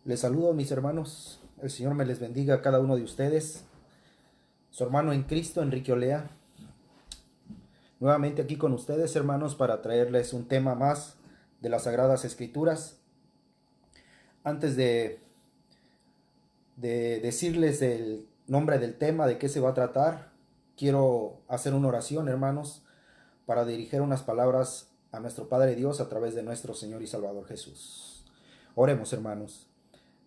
Les saludo, mis hermanos. El Señor me les bendiga a cada uno de ustedes. Su hermano en Cristo, Enrique Olea, nuevamente aquí con ustedes, hermanos, para traerles un tema más de las Sagradas Escrituras. Antes de decirles el nombre del tema, de qué se va a tratar, quiero hacer una oración, hermanos, para dirigir unas palabras a nuestro Padre Dios a través de nuestro Señor y Salvador Jesús. Oremos, hermanos.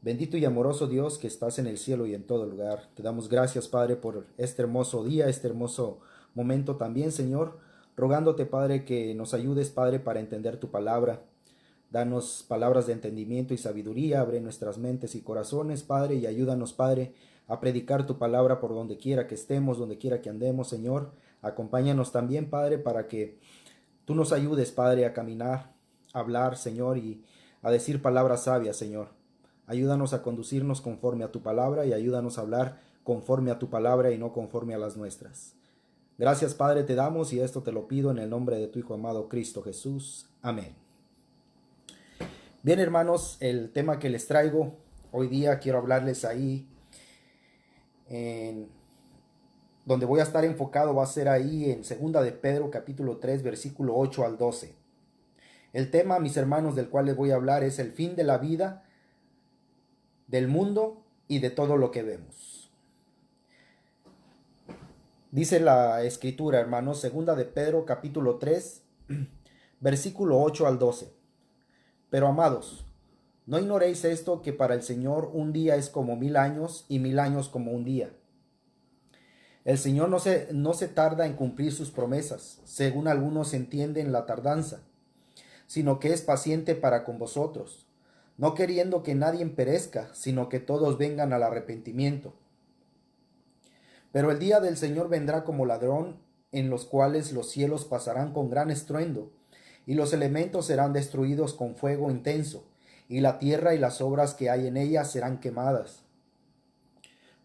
Bendito y amoroso Dios que estás en el cielo y en todo lugar. Te damos gracias, Padre, por este hermoso día, este hermoso momento también, Señor. Rogándote, Padre, que nos ayudes, Padre, para entender tu palabra. Danos palabras de entendimiento y sabiduría. Abre nuestras mentes y corazones, Padre, y ayúdanos, Padre, a predicar tu palabra por donde quiera que estemos, donde quiera que andemos, Señor. Acompáñanos también, Padre, para que tú nos ayudes, Padre, a caminar, a hablar, Señor, y a decir palabras sabias, Señor. Ayúdanos a conducirnos conforme a tu palabra y ayúdanos a hablar conforme a tu palabra y no conforme a las nuestras. Gracias, Padre, te damos y esto te lo pido en el nombre de tu Hijo amado Cristo Jesús. Amén. Bien, hermanos, el tema que les traigo hoy día quiero hablarles ahí en donde voy a estar enfocado va a ser ahí en 2 de Pedro capítulo 3 versículo 8 al 12. El tema, mis hermanos, del cual les voy a hablar es el fin de la vida, del mundo y de todo lo que vemos. Dice la escritura, hermanos, 2 de Pedro capítulo 3 versículo 8 al 12. Pero amados, no ignoréis esto, que para el Señor un día es como 1000 años y 1000 años como un día. El Señor no se tarda en cumplir sus promesas, según algunos entienden la tardanza, sino que es paciente para con vosotros, no queriendo que nadie perezca, sino que todos vengan al arrepentimiento. Pero el día del Señor vendrá como ladrón, en los cuales los cielos pasarán con gran estruendo, y los elementos serán destruidos con fuego intenso, y la tierra y las obras que hay en ella serán quemadas.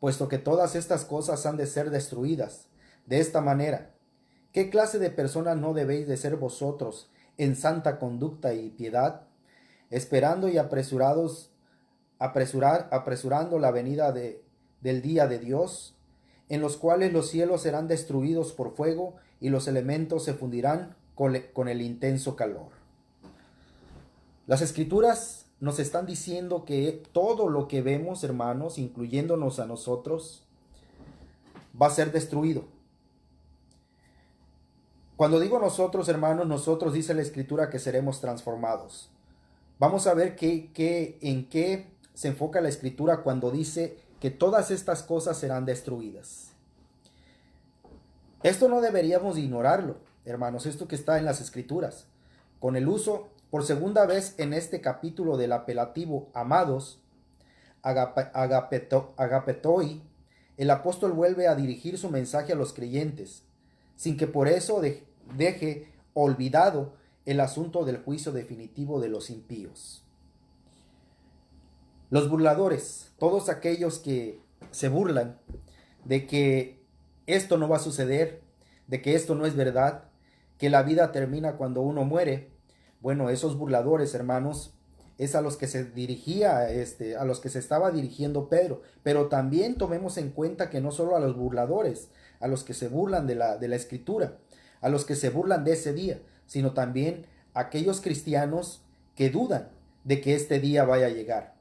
Puesto que todas estas cosas han de ser destruidas, de esta manera, ¿qué clase de personas no debéis de ser vosotros en santa conducta y piedad, esperando y apresurando la venida del día de Dios, en los cuales los cielos serán destruidos por fuego y los elementos se fundirán con el intenso calor? Las escrituras nos están diciendo que todo lo que vemos, hermanos, incluyéndonos a nosotros, va a ser destruido. Cuando digo nosotros, hermanos, nosotros dice la escritura que seremos transformados. Vamos a ver en qué se enfoca la escritura cuando dice que todas estas cosas serán destruidas. Esto no deberíamos ignorarlo, hermanos, esto que está en las escrituras. Con el uso, por segunda vez en este capítulo del apelativo amados, agapetoi, el apóstol vuelve a dirigir su mensaje a los creyentes, sin que por eso deje olvidado el asunto del juicio definitivo de los impíos. Los burladores, todos aquellos que se burlan de que esto no va a suceder, de que esto no es verdad, que la vida termina cuando uno muere, bueno, esos burladores, hermanos, es a los que se dirigía, a los que se estaba dirigiendo Pedro. Pero también tomemos en cuenta que no solo a los burladores, a los que se burlan de la escritura, a los que se burlan de ese día, sino también a aquellos cristianos que dudan de que este día vaya a llegar.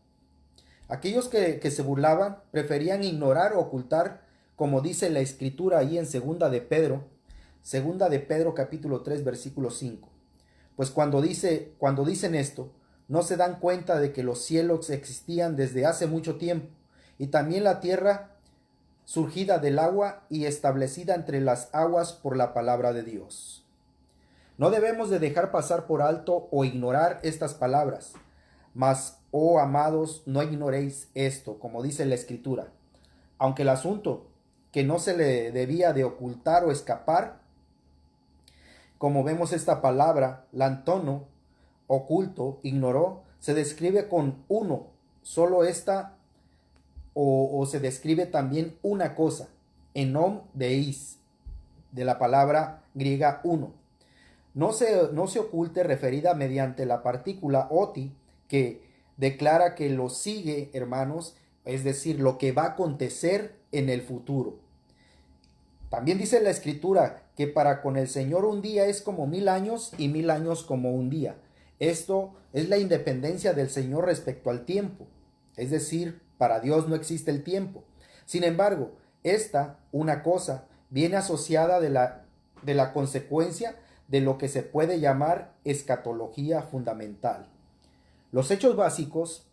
Aquellos que se burlaban preferían ignorar o ocultar, como dice la escritura ahí en segunda de Pedro capítulo 3 versículo 5. Pues cuando dicen esto, no se dan cuenta de que los cielos existían desde hace mucho tiempo, y también la tierra surgida del agua y establecida entre las aguas por la palabra de Dios. No debemos de dejar pasar por alto o ignorar estas palabras. Mas, oh amados, no ignoréis esto, como dice la escritura. Aunque el asunto que no se le debía de ocultar o escapar, como vemos esta palabra, lantono, oculto, ignoró, se describe con uno, solo esta, o se describe también una cosa, enom deis, de la palabra griega uno. No se oculte referida mediante la partícula oti, que declara que lo sigue, hermanos, es decir, lo que va a acontecer en el futuro. También dice la Escritura que para con el Señor un día es como 1000 años y 1000 años como un día. Esto es la independencia del Señor respecto al tiempo. Es decir, para Dios no existe el tiempo. Sin embargo, una cosa, viene asociada de la consecuencia de lo que se puede llamar escatología fundamental. Los hechos básicos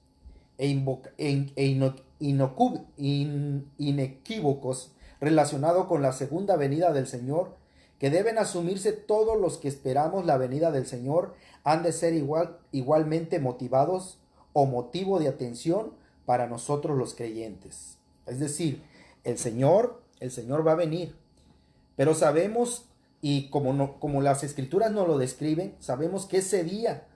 inequívocos relacionados con la segunda venida del Señor, que deben asumirse todos los que esperamos la venida del Señor, han de ser igualmente motivados o motivo de atención para nosotros los creyentes. Es decir, el Señor va a venir, pero sabemos, y como las Escrituras nos lo describen, sabemos que ese día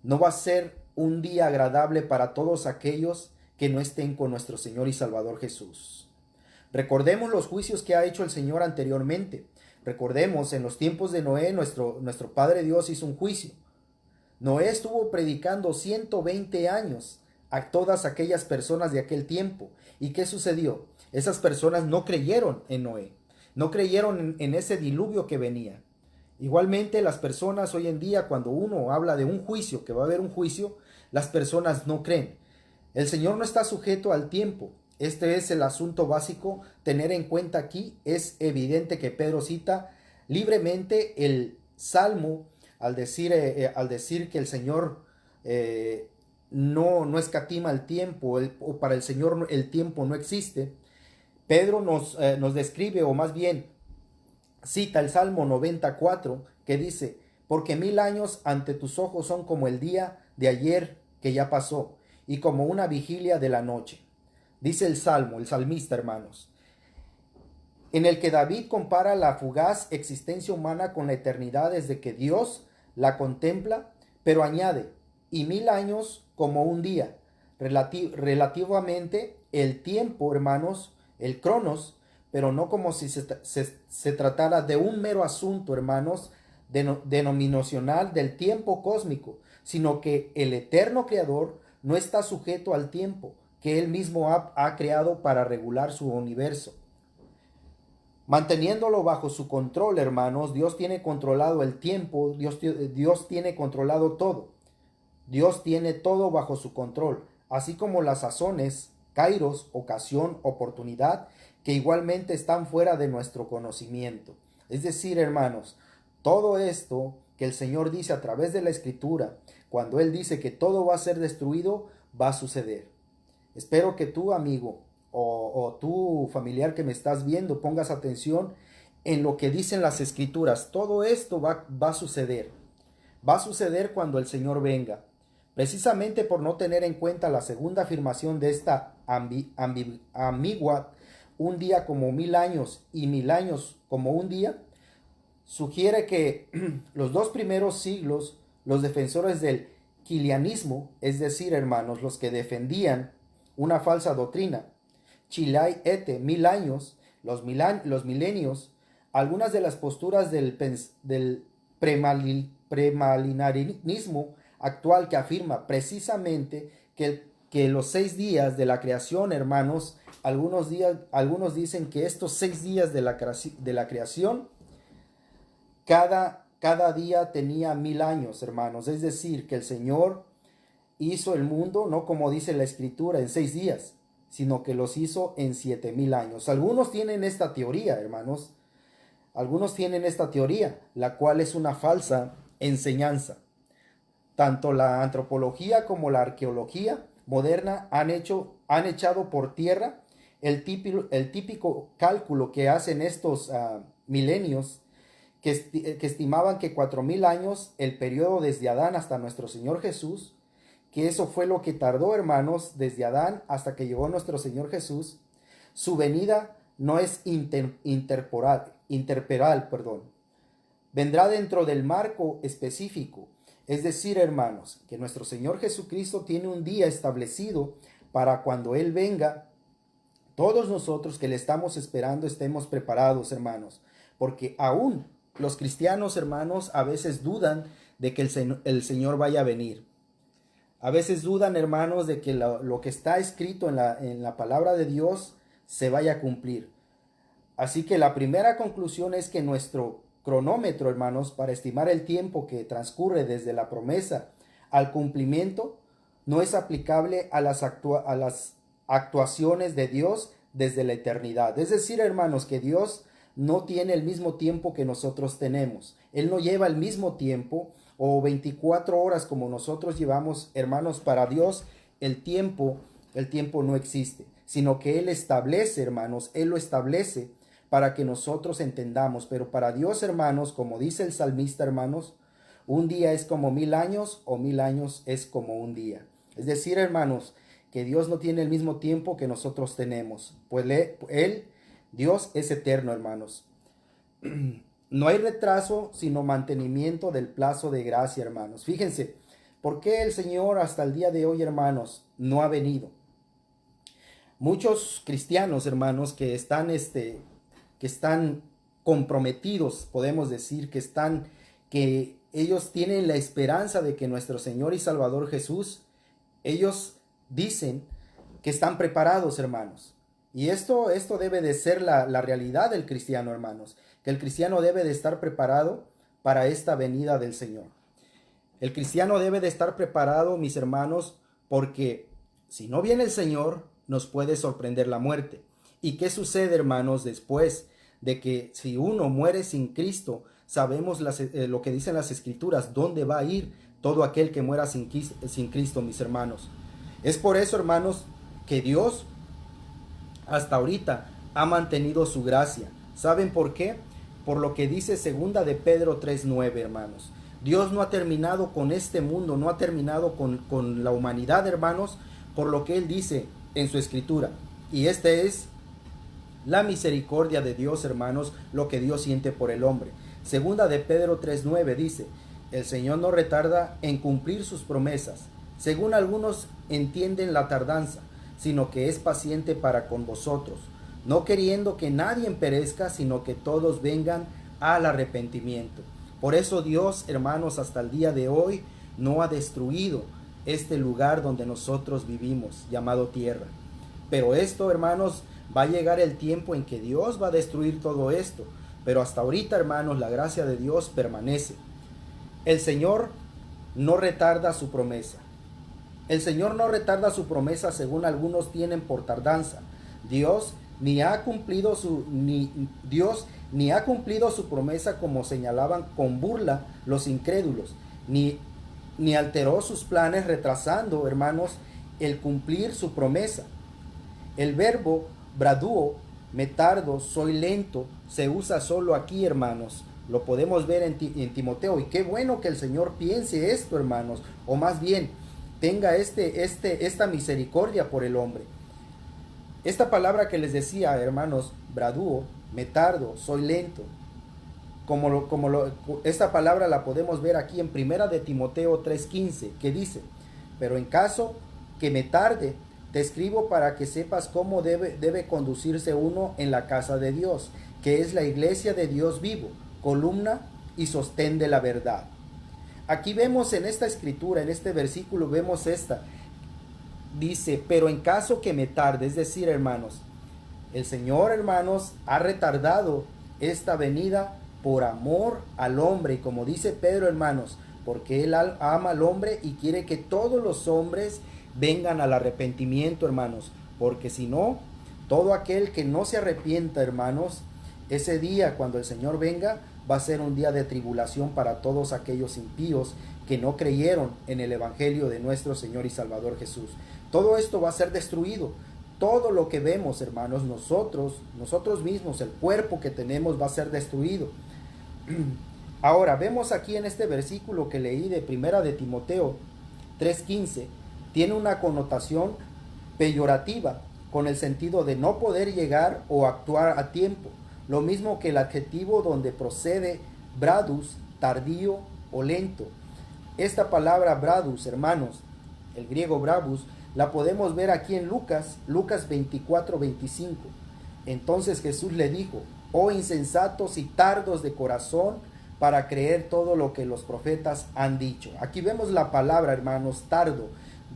no va a ser un día agradable para todos aquellos que no estén con nuestro Señor y Salvador Jesús. Recordemos los juicios que ha hecho el Señor anteriormente. Recordemos, en los tiempos de Noé, nuestro Padre Dios hizo un juicio. Noé estuvo predicando 120 años a todas aquellas personas de aquel tiempo. ¿Y qué sucedió? Esas personas no creyeron en Noé, no creyeron en ese diluvio que venía. Igualmente, las personas hoy en día, cuando uno habla de un juicio, que va a haber un juicio, las personas no creen. El Señor no está sujeto al tiempo. Este es el asunto básico. Tener en cuenta aquí, es evidente que Pedro cita libremente el Salmo al decir que el Señor no escatima el tiempo, o para el Señor el tiempo no existe. Pedro nos describe, o más bien cita el Salmo 94, que dice: porque 1000 años ante tus ojos son como el día de ayer que ya pasó, y como una vigilia de la noche. Dice el salmista, hermanos, en el que David compara la fugaz existencia humana con la eternidad desde que Dios la contempla, pero añade: y 1000 años como un día. Relativamente el tiempo, hermanos, el cronos, pero no como si se tratara de un mero asunto, hermanos, denominacional del tiempo cósmico, sino que el eterno creador no está sujeto al tiempo que él mismo ha creado para regular su universo. Manteniéndolo bajo su control, hermanos, Dios tiene controlado el tiempo, Dios tiene controlado todo. Dios tiene todo bajo su control, así como las sazones, kairos, ocasión, oportunidad, que igualmente están fuera de nuestro conocimiento. Es decir, hermanos, todo esto que el Señor dice a través de la Escritura, cuando Él dice que todo va a ser destruido, va a suceder. Espero que tú, amigo, o tú, familiar que me estás viendo, pongas atención en lo que dicen las Escrituras. Todo esto va a suceder. Va a suceder cuando el Señor venga. Precisamente por no tener en cuenta la segunda afirmación de esta ambigua, un día como 1000 años y 1000 años como un día, sugiere que los dos primeros siglos, los defensores del kilianismo, es decir, hermanos, los que defendían una falsa doctrina, Chilai ete, 1000 años, los milenios, algunas de las posturas del premalinarismo actual, que afirma precisamente que los 6 días de la creación, hermanos, algunos dicen que estos 6 días de la creación, cada día tenía 1000 años, hermanos. Es decir, que el Señor hizo el mundo, no como dice la Escritura, en 6 días, sino que los hizo en 7000 años. Algunos tienen esta teoría, hermanos. Algunos tienen esta teoría, la cual es una falsa enseñanza. Tanto la antropología como la arqueología moderna han echado por tierra el típico cálculo que hacen estos milenios, que estimaban que 4000 años, el periodo desde Adán hasta nuestro Señor Jesús, que eso fue lo que tardó, hermanos, desde Adán hasta que llegó nuestro Señor Jesús. Su venida no es interperal, vendrá dentro del marco específico. Es decir, hermanos, que nuestro Señor Jesucristo tiene un día establecido para cuando Él venga, todos nosotros que le estamos esperando estemos preparados, hermanos, porque aún los cristianos, hermanos, a veces dudan de que el Señor vaya a venir. A veces dudan, hermanos, de que lo que está escrito en la palabra de Dios se vaya a cumplir. Así que la primera conclusión es que nuestro cronómetro, hermanos, para estimar el tiempo que transcurre desde la promesa al cumplimiento, no es aplicable a las actuaciones de Dios desde la eternidad. Es decir, hermanos, que Dios no tiene el mismo tiempo que nosotros tenemos. Él no lleva el mismo tiempo o 24 horas como nosotros llevamos, hermanos. Para Dios el tiempo no existe, sino que Él establece, hermanos, Él lo establece para que nosotros entendamos. Pero para Dios, hermanos, como dice el salmista, hermanos, un día es como 1000 años o 1000 años es como un día. Es decir, hermanos, que Dios no tiene el mismo tiempo que nosotros tenemos. Pues Dios es eterno, hermanos. No hay retraso, sino mantenimiento del plazo de gracia, hermanos. Fíjense, ¿por qué el Señor hasta el día de hoy, hermanos, no ha venido? Muchos cristianos, hermanos, que están comprometidos, podemos decir, que ellos tienen la esperanza de que nuestro Señor y Salvador Jesús, ellos dicen que están preparados, hermanos. Y esto debe de ser la realidad del cristiano, hermanos, que el cristiano debe de estar preparado para esta venida del Señor. El cristiano debe de estar preparado, mis hermanos, porque si no viene el Señor, nos puede sorprender la muerte. ¿Y qué sucede, hermanos, después de que si uno muere sin Cristo? Sabemos lo que dicen las Escrituras, dónde va a ir todo aquel que muera sin Cristo, mis hermanos. Es por eso, hermanos, que Dios hasta ahorita ha mantenido su gracia. ¿Saben por qué? Por lo que dice segunda de Pedro 3:9, hermanos. Dios no ha terminado con este mundo, no ha terminado con la humanidad, hermanos, por lo que Él dice en su Escritura. Y esta es la misericordia de Dios, hermanos, lo que Dios siente por el hombre. Segunda de Pedro 3:9 dice: el Señor no retarda en cumplir sus promesas, según algunos entienden la tardanza, sino que es paciente para con vosotros, no queriendo que nadie perezca, sino que todos vengan al arrepentimiento. Por eso Dios, hermanos, hasta el día de hoy no ha destruido este lugar donde nosotros vivimos, llamado tierra. Pero esto, hermanos, va a llegar el tiempo en que Dios va a destruir todo esto. Pero hasta ahorita, hermanos, la gracia de Dios permanece. El Señor no retarda su promesa. El Señor no retarda su promesa según algunos tienen por tardanza. Dios ni ha cumplido su promesa como señalaban con burla los incrédulos, ni alteró sus planes retrasando, hermanos, el cumplir su promesa. El verbo braduo, me tardo, soy lento, se usa solo aquí, hermanos. Lo podemos ver en Timoteo. Y qué bueno que el Señor piense esto, hermanos, o más bien tenga esta misericordia por el hombre. Esta palabra que les decía, hermanos, braduo, me tardo, soy lento, esta palabra la podemos ver aquí en primera de Timoteo 3:15, que dice: pero en caso que me tarde, te escribo para que sepas cómo debe conducirse uno en la casa de Dios, que es la iglesia de Dios vivo, columna y sostén de la verdad. Aquí vemos en esta escritura, en este versículo, vemos dice: pero en caso que me tarde, es decir, hermanos, el Señor, hermanos, ha retardado esta venida por amor al hombre, y como dice Pedro, hermanos, porque Él ama al hombre y quiere que todos los hombres vengan al arrepentimiento, hermanos, porque si no, todo aquel que no se arrepienta, hermanos, ese día cuando el Señor venga, va a ser un día de tribulación para todos aquellos impíos que no creyeron en el evangelio de nuestro Señor y Salvador Jesús. Todo esto va a ser destruido. Todo lo que vemos, hermanos, nosotros mismos, el cuerpo que tenemos va a ser destruido. Ahora, vemos aquí en este versículo que leí de primera de Timoteo 3:15, tiene una connotación peyorativa, con el sentido de no poder llegar o actuar a tiempo. Lo mismo que el adjetivo donde procede bradus, tardío o lento. Esta palabra bradus, hermanos, el griego bravus, la podemos ver aquí en Lucas 24:25. Entonces Jesús le dijo: oh insensatos y tardos de corazón para creer todo lo que los profetas han dicho. Aquí vemos la palabra, hermanos, tardo.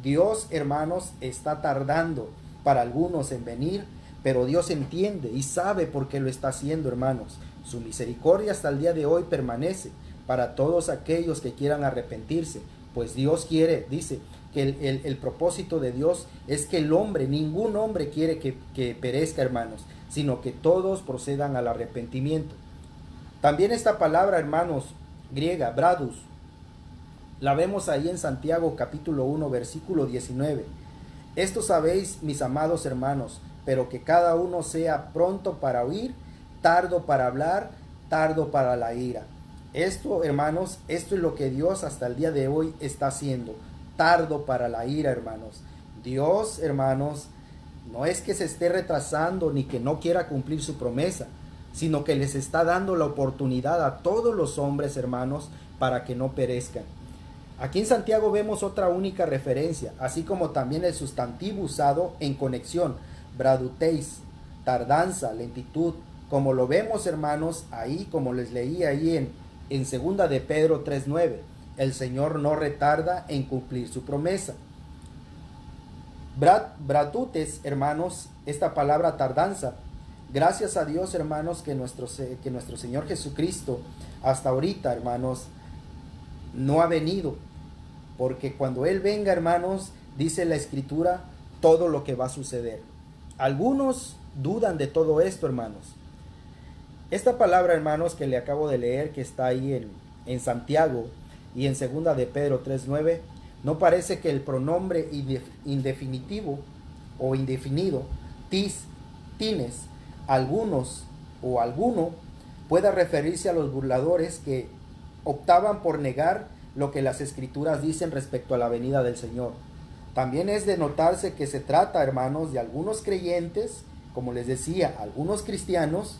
Dios, hermanos, está tardando para algunos en venir, pero Dios entiende y sabe por qué lo está haciendo, hermanos. Su misericordia hasta el día de hoy permanece para todos aquellos que quieran arrepentirse, pues Dios quiere, dice, que el propósito de Dios es que el hombre, ningún hombre quiere que perezca, hermanos, sino que todos procedan al arrepentimiento. También esta palabra, hermanos, griega, bradus, la vemos ahí en Santiago capítulo 1, versículo 19. Esto sabéis, mis amados hermanos, pero que cada uno sea pronto para oír, tardo para hablar, tardo para la ira. Esto, hermanos, esto es lo que Dios hasta el día de hoy está haciendo. Tardo para la ira, hermanos. Dios, hermanos, no es que se esté retrasando ni que no quiera cumplir su promesa, sino que les está dando la oportunidad a todos los hombres, hermanos, para que no perezcan. Aquí en Santiago vemos otra única referencia, así como también el sustantivo usado en conexión, braduteis, tardanza, lentitud, como lo vemos, hermanos, ahí, como les leí ahí en 2 de Pedro 3:9. El Señor no retarda en cumplir su promesa. Bradutes, hermanos, esta palabra tardanza, gracias a Dios, hermanos, que nuestro Señor Jesucristo hasta ahorita, hermanos, no ha venido, porque cuando Él venga, hermanos, dice la Escritura todo lo que va a suceder. Algunos dudan de todo esto, hermanos. Esta palabra, hermanos, que le acabo de leer, que está ahí en Santiago y en 2 de Pedro 3:9, no parece que el pronombre indefinitivo o indefinido, tis, tines, algunos o alguno, pueda referirse a los burladores que optaban por negar lo que las Escrituras dicen respecto a la venida del Señor. También es de notarse que se trata, hermanos, de algunos creyentes, como les decía, algunos cristianos,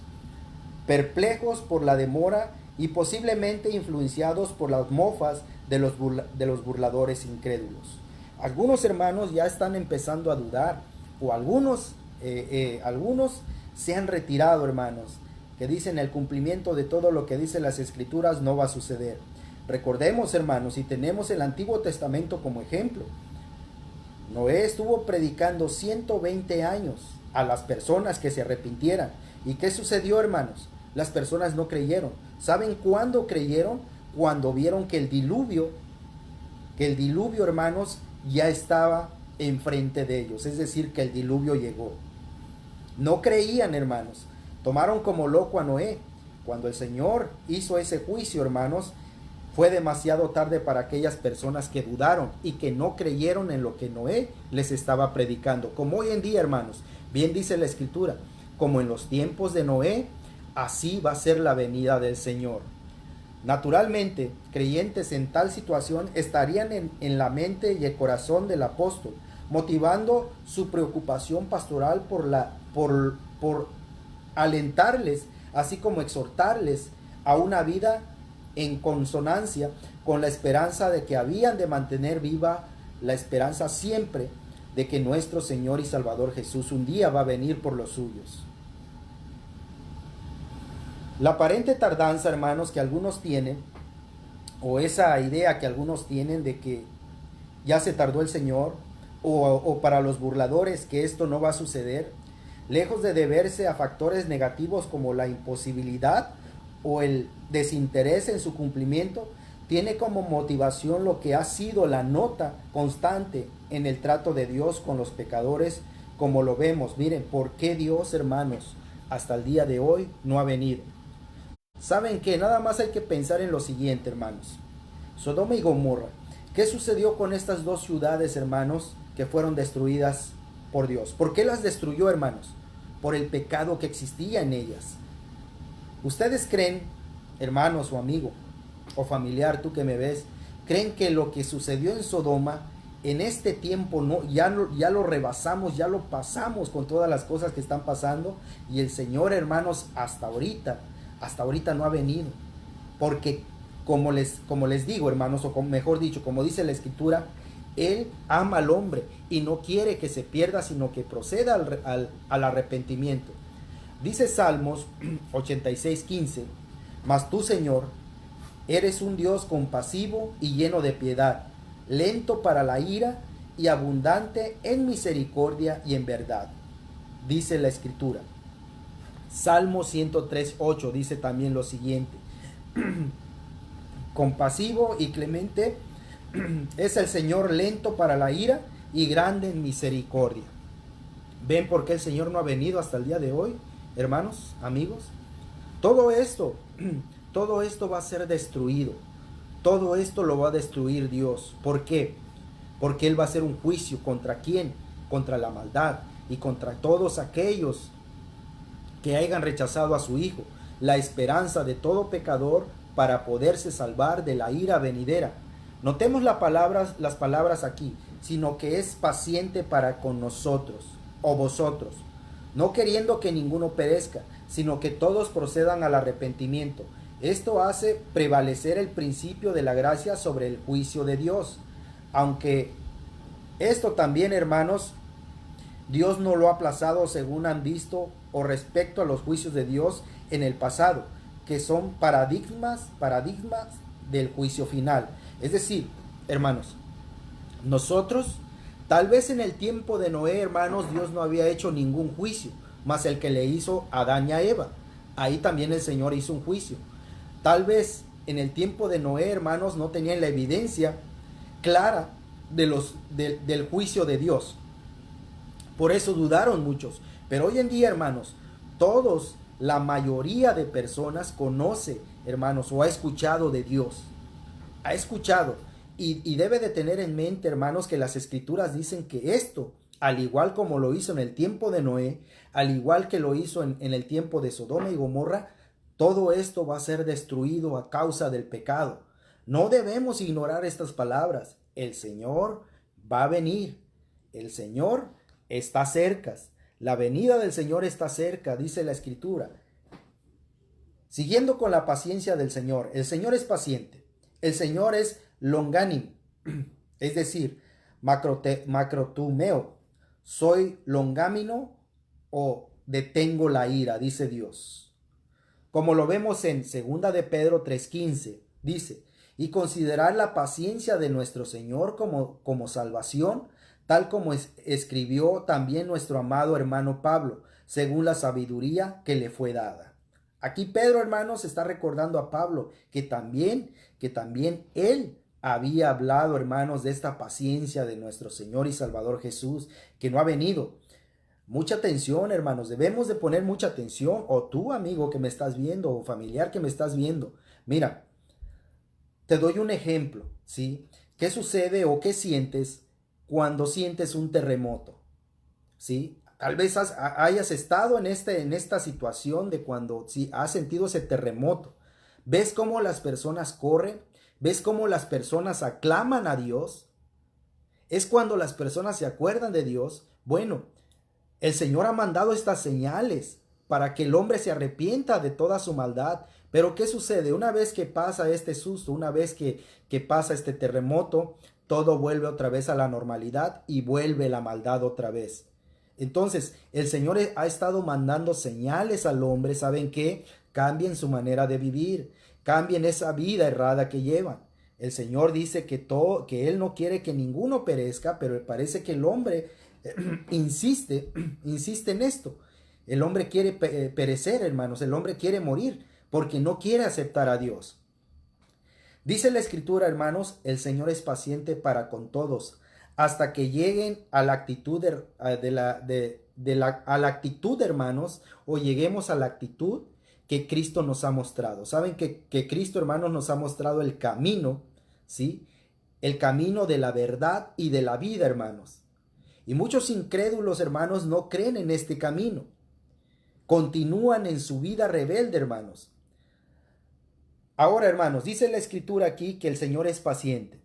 perplejos por la demora y posiblemente influenciados por las mofas de los burladores incrédulos. Algunos hermanos ya están empezando a dudar, o algunos se han retirado, hermanos, que dicen el cumplimiento de todo lo que dicen las Escrituras no va a suceder. Recordemos, hermanos, y tenemos el Antiguo Testamento como ejemplo. Noé estuvo predicando 120 años a las personas que se arrepintieran. ¿Y qué sucedió, hermanos? Las personas no creyeron. ¿Saben cuándo creyeron? Cuando vieron que el diluvio, hermanos, ya estaba enfrente de ellos. Es decir, que el diluvio llegó. No creían, hermanos. Tomaron como loco a Noé. Cuando el Señor hizo ese juicio, hermanos, fue demasiado tarde para aquellas personas que dudaron y que no creyeron en lo que Noé les estaba predicando. Como hoy en día, hermanos, bien dice la Escritura, como en los tiempos de Noé, así va a ser la venida del Señor. Naturalmente, creyentes en tal situación estarían en la mente y el corazón del apóstol, motivando su preocupación pastoral por alentarles, así como exhortarles a una vida en consonancia con la esperanza de que habían de mantener viva la esperanza siempre de que nuestro Señor y Salvador Jesús un día va a venir por los suyos. La aparente tardanza, hermanos, que algunos tienen, o esa idea que algunos tienen de que ya se tardó el Señor, o para los burladores que esto no va a suceder, lejos de deberse a factores negativos como la imposibilidad o el desinterés en su cumplimiento, tiene como motivación lo que ha sido la nota constante en el trato de Dios con los pecadores, como lo vemos. Miren, ¿por qué Dios, hermanos, hasta el día de hoy no ha venido? ¿Saben qué? Nada más hay que pensar en lo siguiente, hermanos. Sodoma y Gomorra. ¿Qué sucedió con estas dos ciudades, hermanos, que fueron destruidas por Dios? ¿Por qué las destruyó, hermanos? Por el pecado que existía en ellas. ¿Ustedes creen, hermanos o amigo o familiar, tú que me ves, creen que lo que sucedió en Sodoma en este tiempo ya lo rebasamos, ya lo pasamos con todas las cosas que están pasando? Y el Señor, hermanos, hasta ahorita no ha venido, porque como les digo, hermanos, o mejor dicho, como dice la Escritura, Él ama al hombre y no quiere que se pierda, sino que proceda al arrepentimiento. Dice Salmos 86:15, mas tú, Señor, eres un Dios compasivo y lleno de piedad, lento para la ira y abundante en misericordia y en verdad, dice la Escritura. Salmo 103:8 dice también lo siguiente: compasivo y clemente es el Señor, lento para la ira y grande en misericordia. ¿Ven por qué el Señor no ha venido hasta el día de hoy, hermanos, amigos? Todo esto va a ser destruido. Todo esto lo va a destruir Dios. ¿Por qué? Porque Él va a hacer un juicio. ¿Contra quién? Contra la maldad y contra todos aquellos que hayan rechazado a su Hijo, la esperanza de todo pecador para poderse salvar de la ira venidera. Notemos las palabras aquí, sino que es paciente para con nosotros o vosotros, no queriendo que ninguno perezca, sino que todos procedan al arrepentimiento. Esto hace prevalecer el principio de la gracia sobre el juicio de Dios. Aunque esto también, hermanos, Dios no lo ha aplazado según han visto o respecto a los juicios de Dios en el pasado, que son paradigmas del juicio final. Es decir, hermanos, nosotros, tal vez en el tiempo de Noé, hermanos, Dios no había hecho ningún juicio, más el que le hizo a Adán y a Eva. Ahí también el Señor hizo un juicio. Tal vez en el tiempo de Noé, hermanos, no tenían la evidencia clara del juicio de Dios. Por eso dudaron muchos. Pero hoy en día, hermanos, la mayoría de personas conoce, hermanos, o ha escuchado de Dios. Ha escuchado. Y debe de tener en mente, hermanos, que las Escrituras dicen que esto, al igual como lo hizo en el tiempo de Noé, al igual que lo hizo en el tiempo de Sodoma y Gomorra, todo esto va a ser destruido a causa del pecado. No debemos ignorar estas palabras. El Señor va a venir. El Señor está cerca. La venida del Señor está cerca, dice la Escritura. Siguiendo con la paciencia del Señor, el Señor es paciente. El Señor es longánimo, es decir, macrotumeo. Soy longámino o detengo la ira, dice Dios. Como lo vemos en 2 de Pedro 3:15, dice: y considerar la paciencia de nuestro Señor como salvación, tal como escribió también nuestro amado hermano Pablo, según la sabiduría que le fue dada. Aquí Pedro, hermanos, está recordando a Pablo que también él había hablado, hermanos, de esta paciencia de nuestro Señor y Salvador Jesús, que no ha venido. Mucha atención, hermanos, debemos de poner mucha atención. O tú, amigo que me estás viendo, o familiar que me estás viendo. Mira, te doy un ejemplo, ¿sí? ¿Qué sucede o qué sientes cuando sientes un terremoto? ¿Sí? Tal vez hayas estado en esta situación de cuando sí, has sentido ese terremoto. ¿Ves cómo las personas corren? ¿Ves cómo las personas aclaman a Dios? Es cuando las personas se acuerdan de Dios. Bueno, el Señor ha mandado estas señales para que el hombre se arrepienta de toda su maldad. Pero ¿qué sucede? Una vez que pasa este susto, una vez que pasa este terremoto, todo vuelve otra vez a la normalidad y vuelve la maldad otra vez. Entonces, el Señor ha estado mandando señales al hombre. ¿Saben qué? Cambien su manera de vivir, cambien esa vida errada que llevan. El Señor dice que Él no quiere que ninguno perezca, pero parece que el hombre insiste en esto. El hombre quiere perecer, hermanos. El hombre quiere morir porque no quiere aceptar a Dios. Dice la Escritura, hermanos, el Señor es paciente para con todos, hasta que lleguen a la actitud a la actitud, hermanos, o lleguemos a la actitud que Cristo nos ha mostrado. Saben que Cristo, hermanos, nos ha mostrado el camino, ¿sí? El camino de la verdad y de la vida, hermanos. Y muchos incrédulos, hermanos, no creen en este camino. Continúan en su vida rebelde, hermanos. Ahora, hermanos, dice la Escritura aquí que el Señor es paciente.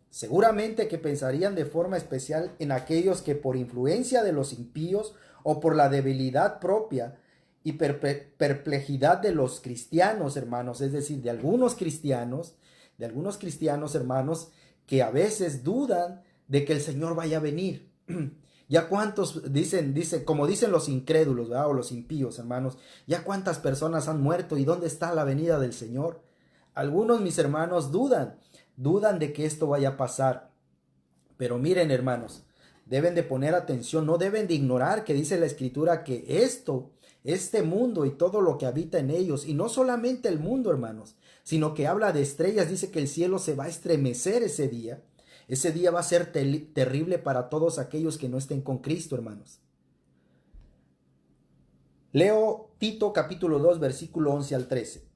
Seguramente que pensarían de forma especial en aquellos que por influencia de los impíos o por la debilidad propia y perplejidad de los cristianos, hermanos, es decir, de algunos cristianos, hermanos, que a veces dudan de que el Señor vaya a venir. Ya cuántos dicen, como dicen los incrédulos, ¿verdad? O los impíos, hermanos, ya cuántas personas han muerto y dónde está la venida del Señor. Algunos, mis hermanos, dudan de que esto vaya a pasar. Pero miren, hermanos, deben de poner atención, no deben de ignorar que dice la Escritura que este mundo y todo lo que habita en ellos, y no solamente el mundo, hermanos, sino que habla de estrellas, dice que el cielo se va a estremecer ese día. Ese día va a ser terrible para todos aquellos que no estén con Cristo, hermanos. Leo Tito capítulo 2, versículo 11 al 13.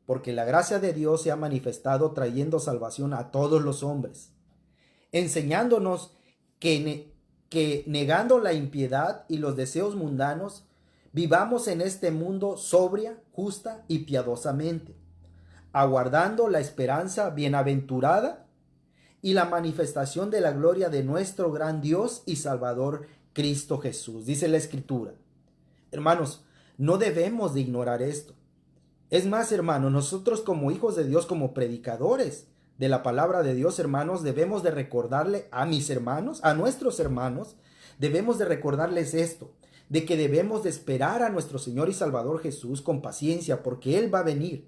Porque la gracia de Dios se ha manifestado trayendo salvación a todos los hombres, enseñándonos que negando la impiedad y los deseos mundanos, vivamos en este mundo sobria, justa y piadosamente, aguardando la esperanza bienaventurada y la manifestación de la gloria de nuestro gran Dios y Salvador Cristo Jesús. Dice la Escritura. Hermanos, no debemos de ignorar esto. Es más, hermanos, nosotros como hijos de Dios, como predicadores de la palabra de Dios, hermanos, debemos de recordarle a mis hermanos, a nuestros hermanos, debemos de recordarles esto, de que debemos de esperar a nuestro Señor y Salvador Jesús con paciencia, porque Él va a venir.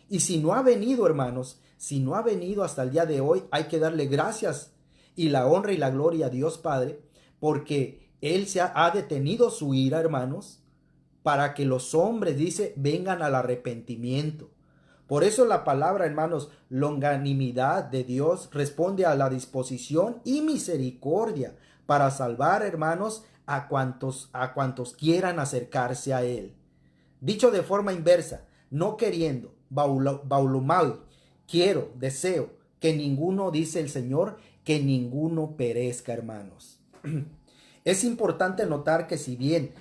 Y si no ha venido, hermanos, si no ha venido hasta el día de hoy, hay que darle gracias y la honra y la gloria a Dios Padre, porque Él ha detenido su ira, hermanos, para que los hombres, dice, vengan al arrepentimiento. Por eso la palabra, hermanos, longanimidad de Dios responde a la disposición y misericordia para salvar, hermanos, a cuantos quieran acercarse a Él. Dicho de forma inversa, no queriendo, baulumai, quiero, deseo, que ninguno, dice el Señor, que ninguno perezca, hermanos. Es importante notar que si bien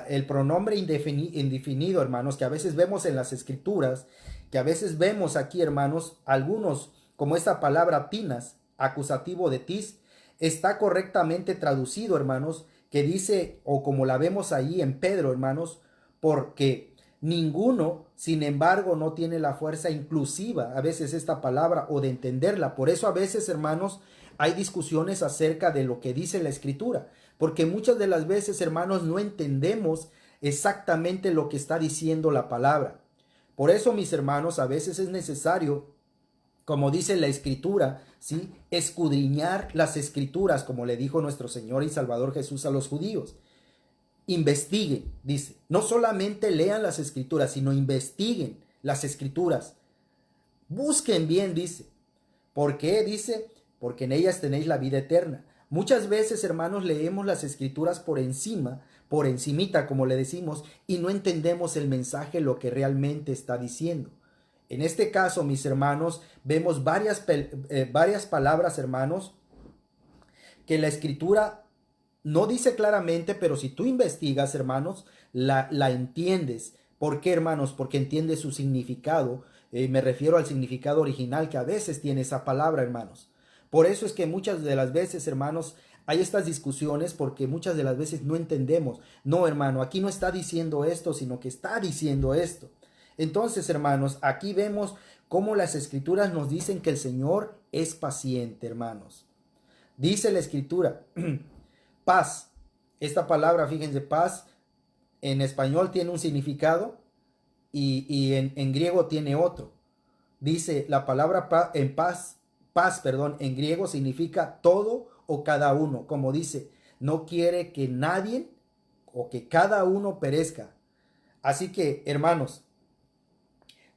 el pronombre indefinido, hermanos, que a veces vemos en las Escrituras, que a veces vemos aquí, hermanos, algunos, como esta palabra tinas, acusativo de tis, está correctamente traducido, hermanos, que dice, o como la vemos ahí en Pedro, hermanos, porque ninguno, sin embargo, no tiene la fuerza inclusiva, a veces esta palabra, o de entenderla. Por eso a veces, hermanos, hay discusiones acerca de lo que dice la Escritura, porque muchas de las veces, hermanos, no entendemos exactamente lo que está diciendo la palabra. Por eso, mis hermanos, a veces es necesario, como dice la Escritura, ¿sí?, escudriñar las Escrituras, como le dijo nuestro Señor y Salvador Jesús a los judíos. Investiguen, dice, no solamente lean las Escrituras, sino investiguen las Escrituras. Busquen bien, dice. ¿Por qué? Dice, porque en ellas tenéis la vida eterna. Muchas veces, hermanos, leemos las Escrituras por encima, por encimita, como le decimos, y no entendemos el mensaje, lo que realmente está diciendo. En este caso, mis hermanos, vemos varias palabras, hermanos, que la Escritura no dice claramente, pero si tú investigas, hermanos, la entiendes. ¿Por qué, hermanos? Porque entiendes su significado. Me refiero al significado original que a veces tiene esa palabra, hermanos. Por eso es que muchas de las veces, hermanos, hay estas discusiones porque muchas de las veces no entendemos. No, hermano, aquí no está diciendo esto, sino que está diciendo esto. Entonces, hermanos, aquí vemos cómo las Escrituras nos dicen que el Señor es paciente, hermanos. Dice la Escritura, paz. Esta palabra, fíjense, paz, en español tiene un significado y en griego tiene otro. Dice la palabra paz, en griego significa todo o cada uno. Como dice, no quiere que nadie o que cada uno perezca. Así que, hermanos,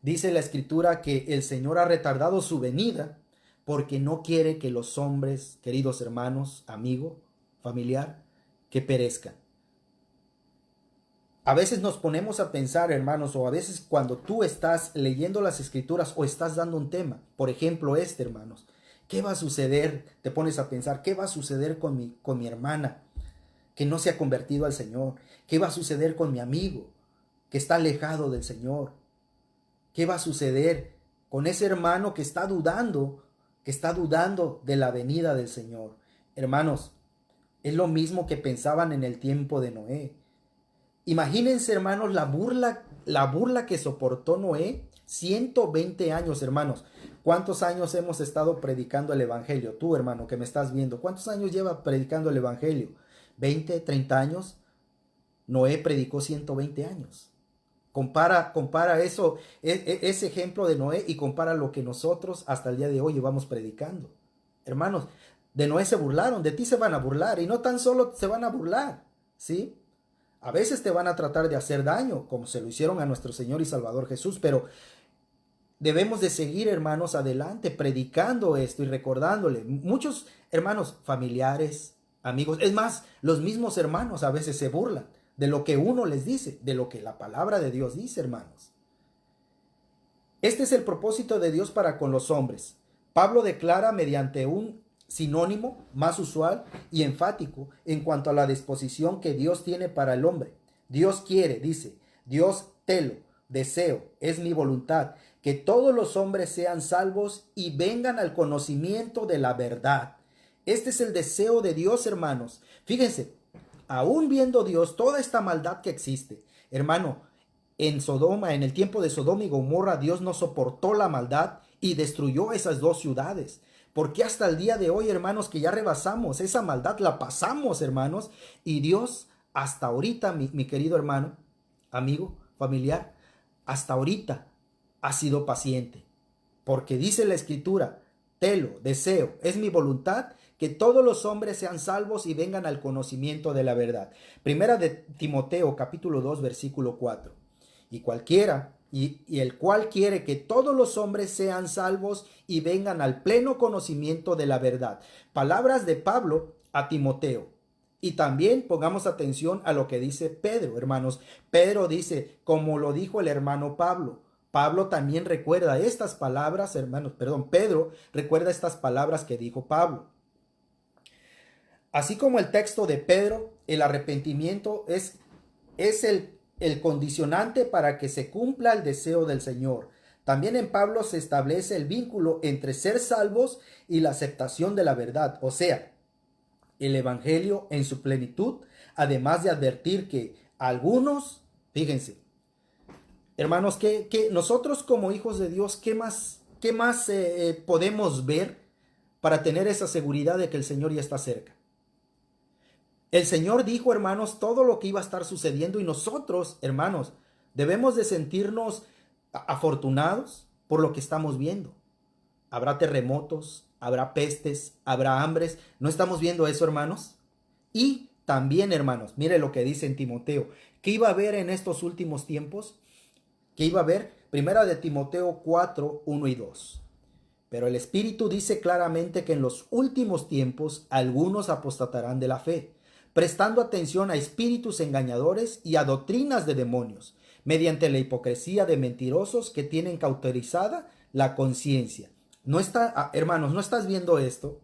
dice la Escritura que el Señor ha retardado su venida porque no quiere que los hombres, queridos hermanos, amigo, familiar, que perezcan. A veces nos ponemos a pensar, hermanos, o a veces cuando tú estás leyendo las Escrituras o estás dando un tema, por ejemplo hermanos, ¿qué va a suceder? Te pones a pensar, ¿qué va a suceder con mi hermana que no se ha convertido al Señor? ¿Qué va a suceder con mi amigo que está alejado del Señor? ¿Qué va a suceder con ese hermano que está dudando de la venida del Señor? Hermanos, es lo mismo que pensaban en el tiempo de Noé. Imagínense, hermanos, la burla que soportó Noé, 120 años, hermanos. ¿Cuántos años hemos estado predicando el Evangelio? Tú, hermano, que me estás viendo, ¿cuántos años lleva predicando el Evangelio? ¿20, 30 años? Noé predicó 120 años. Compara eso, ese ejemplo de Noé, y compara lo que nosotros hasta el día de hoy llevamos predicando. Hermanos, De Noé se burlaron, de ti se van a burlar. Y no tan solo se van a burlar, ¿sí? A veces te van a tratar de hacer daño, como se lo hicieron a nuestro Señor y Salvador Jesús, pero debemos de seguir, hermanos, adelante, predicando esto y recordándole. Muchos hermanos, familiares, amigos, es más, los mismos hermanos a veces se burlan de lo que uno les dice, de lo que la palabra de Dios dice, hermanos. Este es el propósito de Dios para con los hombres. Pablo declara mediante un sinónimo más usual y enfático en cuanto a la disposición que Dios tiene para el hombre. Dios quiere, dice, Dios telo, deseo, es mi voluntad, que todos los hombres sean salvos y vengan al conocimiento de la verdad. Este es el deseo de Dios, hermanos. Fíjense, aún viendo Dios toda esta maldad que existe, hermano, en Sodoma, en el tiempo de Sodoma y Gomorra, Dios no soportó la maldad y destruyó esas dos ciudades. Porque hasta el día de hoy, hermanos, que ya rebasamos esa maldad, la pasamos, hermanos, y Dios hasta ahorita, mi querido hermano, amigo, familiar, hasta ahorita ha sido paciente. Porque dice la Escritura, telo, deseo, es mi voluntad que todos los hombres sean salvos y vengan al conocimiento de la verdad. Primera de Timoteo, capítulo 2, versículo 4. Y cualquiera, y el cual quiere que todos los hombres sean salvos y vengan al pleno conocimiento de la verdad. Palabras de Pablo a Timoteo. Y también pongamos atención a lo que dice Pedro, hermanos. Pedro dice, como lo dijo el hermano Pablo. Pablo también recuerda estas palabras, hermanos, Pedro recuerda estas palabras que dijo Pablo. Así como el texto de Pedro, el arrepentimiento es el condicionante para que se cumpla el deseo del Señor. También en Pablo se establece el vínculo entre ser salvos y la aceptación de la verdad, o sea, el evangelio en su plenitud, además de advertir que algunos, fíjense, hermanos, que nosotros como hijos de Dios, ¿qué más podemos ver para tener esa seguridad de que el Señor ya está cerca? El Señor dijo, hermanos, todo lo que iba a estar sucediendo y nosotros, hermanos, debemos de sentirnos afortunados por lo que estamos viendo. Habrá terremotos, habrá pestes, habrá hambres. ¿No estamos viendo eso, hermanos? Y también, hermanos, mire lo que dice en Timoteo. ¿Qué iba a haber en estos últimos tiempos? ¿Qué iba a haber? Primera de Timoteo 4, 1 y 2. Pero el Espíritu dice claramente que en los últimos tiempos algunos apostatarán de la fe, prestando atención a espíritus engañadores y a doctrinas de demonios, mediante la hipocresía de mentirosos que tienen cauterizada la conciencia. No está, hermanos, ¿no estás viendo esto?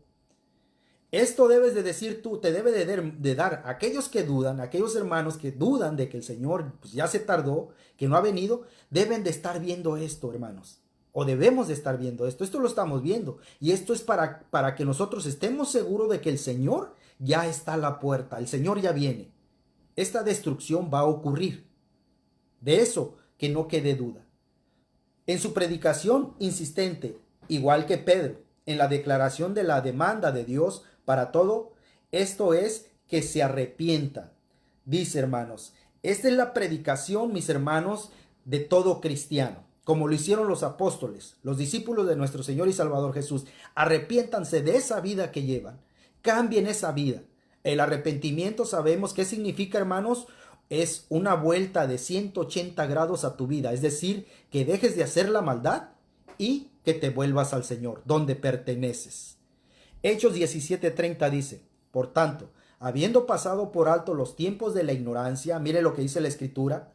Esto debes de decir tú, te debe de dar a aquellos que dudan, a aquellos hermanos que dudan de que el Señor pues, ya se tardó, que no ha venido, deben de estar viendo esto, hermanos. O debemos de estar viendo esto. Esto lo estamos viendo. Y esto es para que nosotros estemos seguros de que el Señor ya está a la puerta. El Señor ya viene. Esta destrucción va a ocurrir. De eso que no quede duda. En su predicación insistente, igual que Pedro, en la declaración de la demanda de Dios para todo, esto es que se arrepienta. Dice, hermanos, esta es la predicación, mis hermanos, de todo cristiano. Como lo hicieron los apóstoles, los discípulos de nuestro Señor y Salvador Jesús. Arrepiéntanse de esa vida que llevan. Cambien esa vida. El arrepentimiento, sabemos qué significa, hermanos, es una vuelta de 180 grados a tu vida. Es decir, que dejes de hacer la maldad y que te vuelvas al Señor, donde perteneces. Hechos 17:30 dice, por tanto, habiendo pasado por alto los tiempos de la ignorancia, mire lo que dice la Escritura,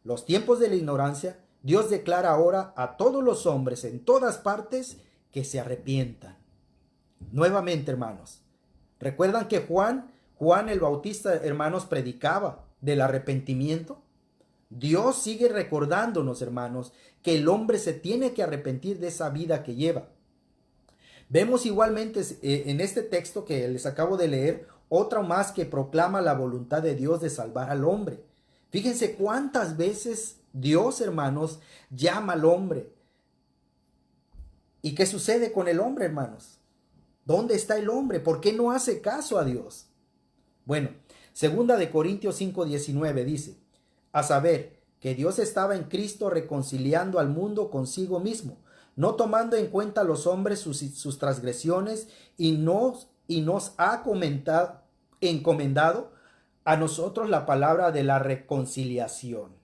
los tiempos de la ignorancia, Dios declara ahora a todos los hombres en todas partes que se arrepientan. Nuevamente, hermanos, ¿recuerdan que Juan el Bautista, hermanos, predicaba del arrepentimiento? Dios sigue recordándonos, hermanos, que el hombre se tiene que arrepentir de esa vida que lleva. Vemos igualmente en este texto que les acabo de leer, otra más que proclama la voluntad de Dios de salvar al hombre. Fíjense cuántas veces Dios, hermanos, llama al hombre. ¿Y qué sucede con el hombre, hermanos? ¿Dónde está el hombre? ¿Por qué no hace caso a Dios? Bueno, segunda de Corintios 5:19 dice, a saber, que Dios estaba en Cristo reconciliando al mundo consigo mismo, no tomando en cuenta a los hombres sus transgresiones y nos y nos ha encomendado a nosotros la palabra de la reconciliación.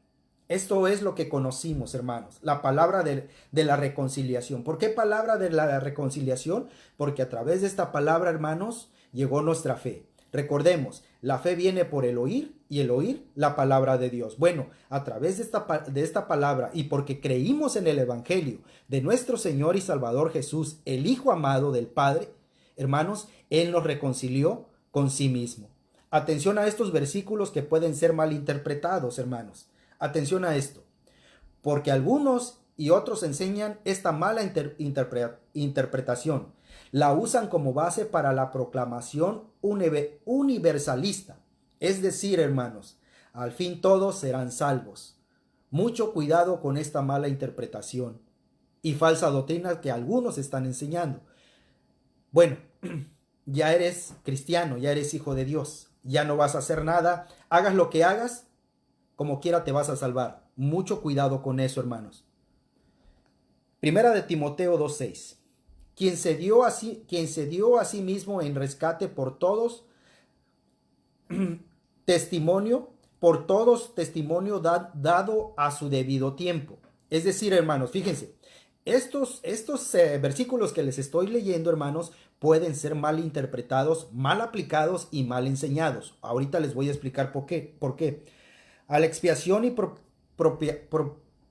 Esto es lo que conocimos, hermanos, la palabra de la reconciliación. ¿Por qué palabra de la reconciliación? Porque a través de esta palabra, hermanos, llegó nuestra fe. Recordemos, la fe viene por el oír y el oír la palabra de Dios. Bueno, a través de esta palabra y porque creímos en el Evangelio de nuestro Señor y Salvador Jesús, el Hijo amado del Padre, hermanos, Él nos reconcilió con sí mismo. Atención a estos versículos que pueden ser malinterpretados, hermanos. Atención a esto, porque algunos y otros enseñan esta mala interpretación. La usan como base para la proclamación universalista. Es decir, hermanos, al fin todos serán salvos. Mucho cuidado con esta mala interpretación y falsa doctrina que algunos están enseñando. Bueno, ya eres cristiano, ya eres hijo de Dios, ya no vas a hacer nada, hagas lo que hagas, como quiera te vas a salvar. Mucho cuidado con eso, hermanos. Primera de Timoteo 2:6. Quien se dio a sí mismo en rescate por todos testimonio dado a su debido tiempo. Es decir, hermanos, fíjense, estos versículos que les estoy leyendo, hermanos, pueden ser mal interpretados, mal aplicados y mal enseñados. Ahorita les voy a explicar por qué. A la expiación y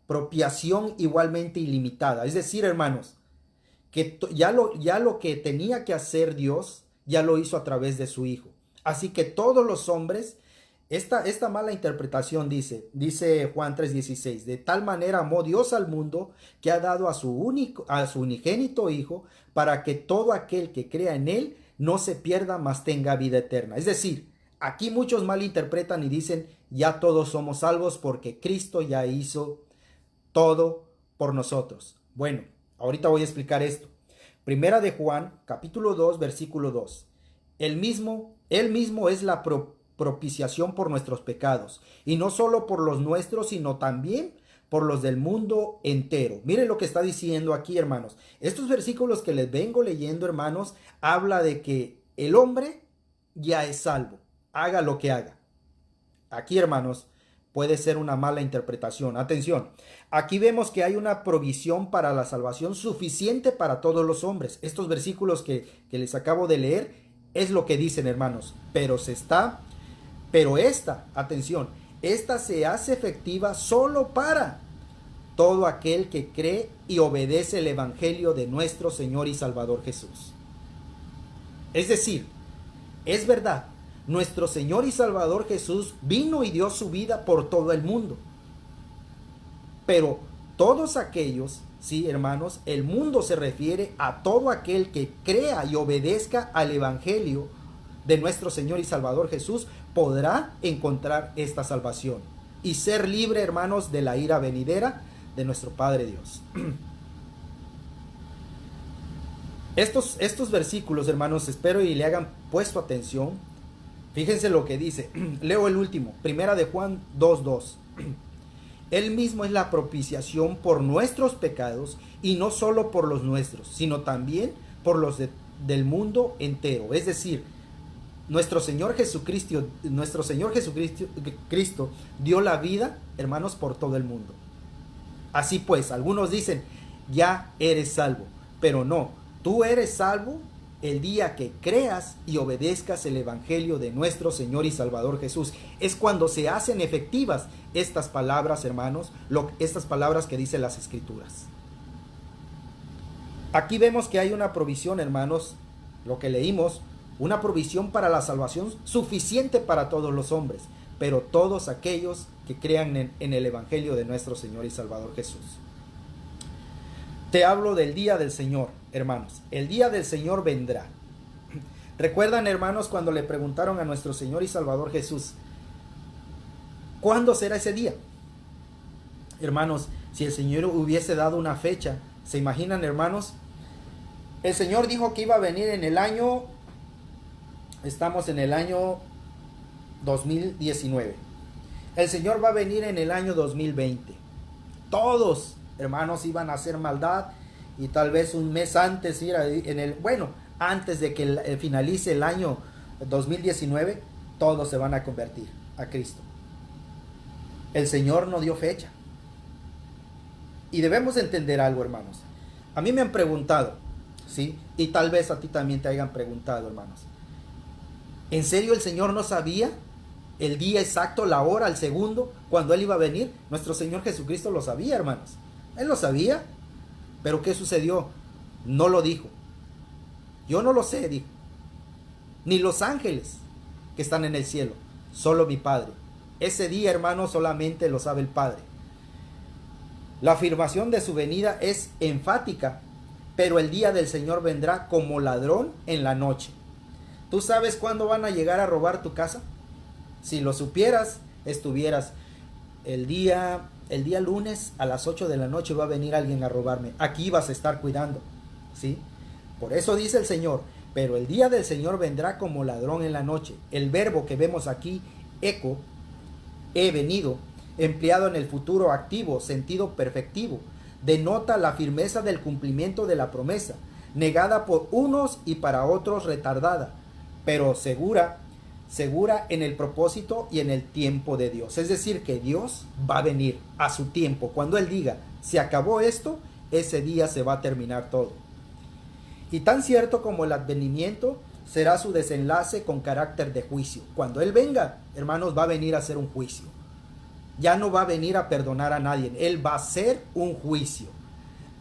propiación igualmente ilimitada. Es decir, hermanos, que ya lo que tenía que hacer Dios, ya lo hizo a través de su Hijo. Así que todos los hombres, esta mala interpretación dice Juan 3:16, de tal manera amó Dios al mundo que ha dado a su unigénito Hijo, para que todo aquel que crea en Él no se pierda, mas tenga vida eterna. Es decir, aquí muchos malinterpretan y dicen, ya todos somos salvos porque Cristo ya hizo todo por nosotros. Bueno, ahorita voy a explicar esto. Primera de Juan, capítulo 2, versículo 2. Él mismo es la propiciación por nuestros pecados, y no solo por los nuestros, sino también por los del mundo entero. Miren lo que está diciendo aquí, hermanos. Estos versículos que les vengo leyendo, hermanos, habla de que el hombre ya es salvo, haga lo que haga. Aquí, hermanos, puede ser una mala interpretación. Atención, aquí vemos que hay una provisión para la salvación suficiente para todos los hombres. Estos versículos que les acabo de leer es lo que dicen, hermanos. Pero esta se hace efectiva solo para todo aquel que cree y obedece el Evangelio de nuestro Señor y Salvador Jesús. Es decir, es verdad, nuestro Señor y Salvador Jesús vino y dio su vida por todo el mundo. Pero todos aquellos, sí, hermanos, el mundo se refiere a todo aquel que crea y obedezca al Evangelio de nuestro Señor y Salvador Jesús, podrá encontrar esta salvación y ser libre, hermanos, de la ira venidera de nuestro Padre Dios. Estos versículos, hermanos, espero y le hagan puesto atención. Fíjense lo que dice. Leo el último, Primera de Juan 2:2. Él mismo es la propiciación por nuestros pecados, y no solo por los nuestros, sino también por los del mundo entero. Es decir, nuestro Señor Jesucristo dio la vida, hermanos, por todo el mundo. Así pues, algunos dicen, ya eres salvo, pero no, tú eres salvo el día que creas y obedezcas el Evangelio de nuestro Señor y Salvador Jesús. Es cuando se hacen efectivas estas palabras, hermanos, estas palabras que dicen las Escrituras. Aquí vemos que hay una provisión, hermanos, lo que leímos, una provisión para la salvación suficiente para todos los hombres, pero todos aquellos que crean en el Evangelio de nuestro Señor y Salvador Jesús. Te hablo del día del Señor, hermanos. El día del Señor vendrá. ¿Recuerdan, hermanos, cuando le preguntaron a nuestro Señor y Salvador Jesús, ¿cuándo será ese día? Hermanos, si el Señor hubiese dado una fecha, ¿se imaginan, hermanos? El Señor dijo que iba a venir en el año, estamos en el año 2019. El Señor va a venir en el año 2020. Todos, hermanos, iban a hacer maldad y tal vez un mes antes ir bueno, antes de que finalice el año 2019, todos se van a convertir a Cristo. El Señor no dio fecha. Y debemos entender algo, hermanos. A mí me han preguntado, ¿sí? Y tal vez a ti también te hayan preguntado, hermanos. ¿En serio el Señor no sabía el día exacto, la hora, el segundo, cuando Él iba a venir? Nuestro Señor Jesucristo lo sabía, hermanos. Él lo sabía. Pero ¿qué sucedió? No lo dijo. Yo no lo sé, dijo. Ni los ángeles que están en el cielo. Solo mi Padre. Ese día, hermanos, solamente lo sabe el Padre. La afirmación de su venida es enfática, pero el día del Señor vendrá como ladrón en la noche. ¿Tú sabes cuándo van a llegar a robar tu casa? Si lo supieras, estuvieras el día lunes a las 8 de la noche va a venir alguien a robarme. Aquí vas a estar cuidando, ¿sí? Por eso dice el Señor, pero el día del Señor vendrá como ladrón en la noche. El verbo que vemos aquí, eco, he venido, empleado en el futuro activo, sentido perfectivo, denota la firmeza del cumplimiento de la promesa, negada por unos y para otros retardada, pero segura en el propósito y en el tiempo de Dios. Es decir, que Dios va a venir a su tiempo. Cuando Él diga, se acabó esto, ese día se va a terminar todo. Y tan cierto como el advenimiento, será su desenlace con carácter de juicio. Cuando Él venga, hermanos, va a venir a hacer un juicio. Ya no va a venir a perdonar a nadie. Él va a hacer un juicio.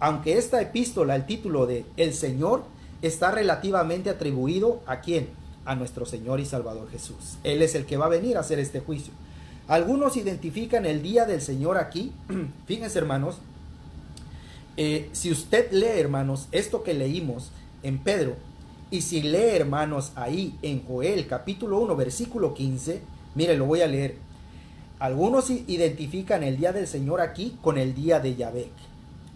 Aunque esta epístola, el título de El Señor, está relativamente atribuido ¿a quién? A nuestro Señor y Salvador Jesús. Él es el que va a venir a hacer este juicio. Algunos identifican el día del Señor aquí. Fíjense, hermanos, si usted lee, hermanos, esto que leímos en Pedro, y si lee, hermanos, ahí en Joel capítulo 1 versículo 15, mire, lo voy a leer. Algunos identifican el día del Señor aquí con el día de Yahvé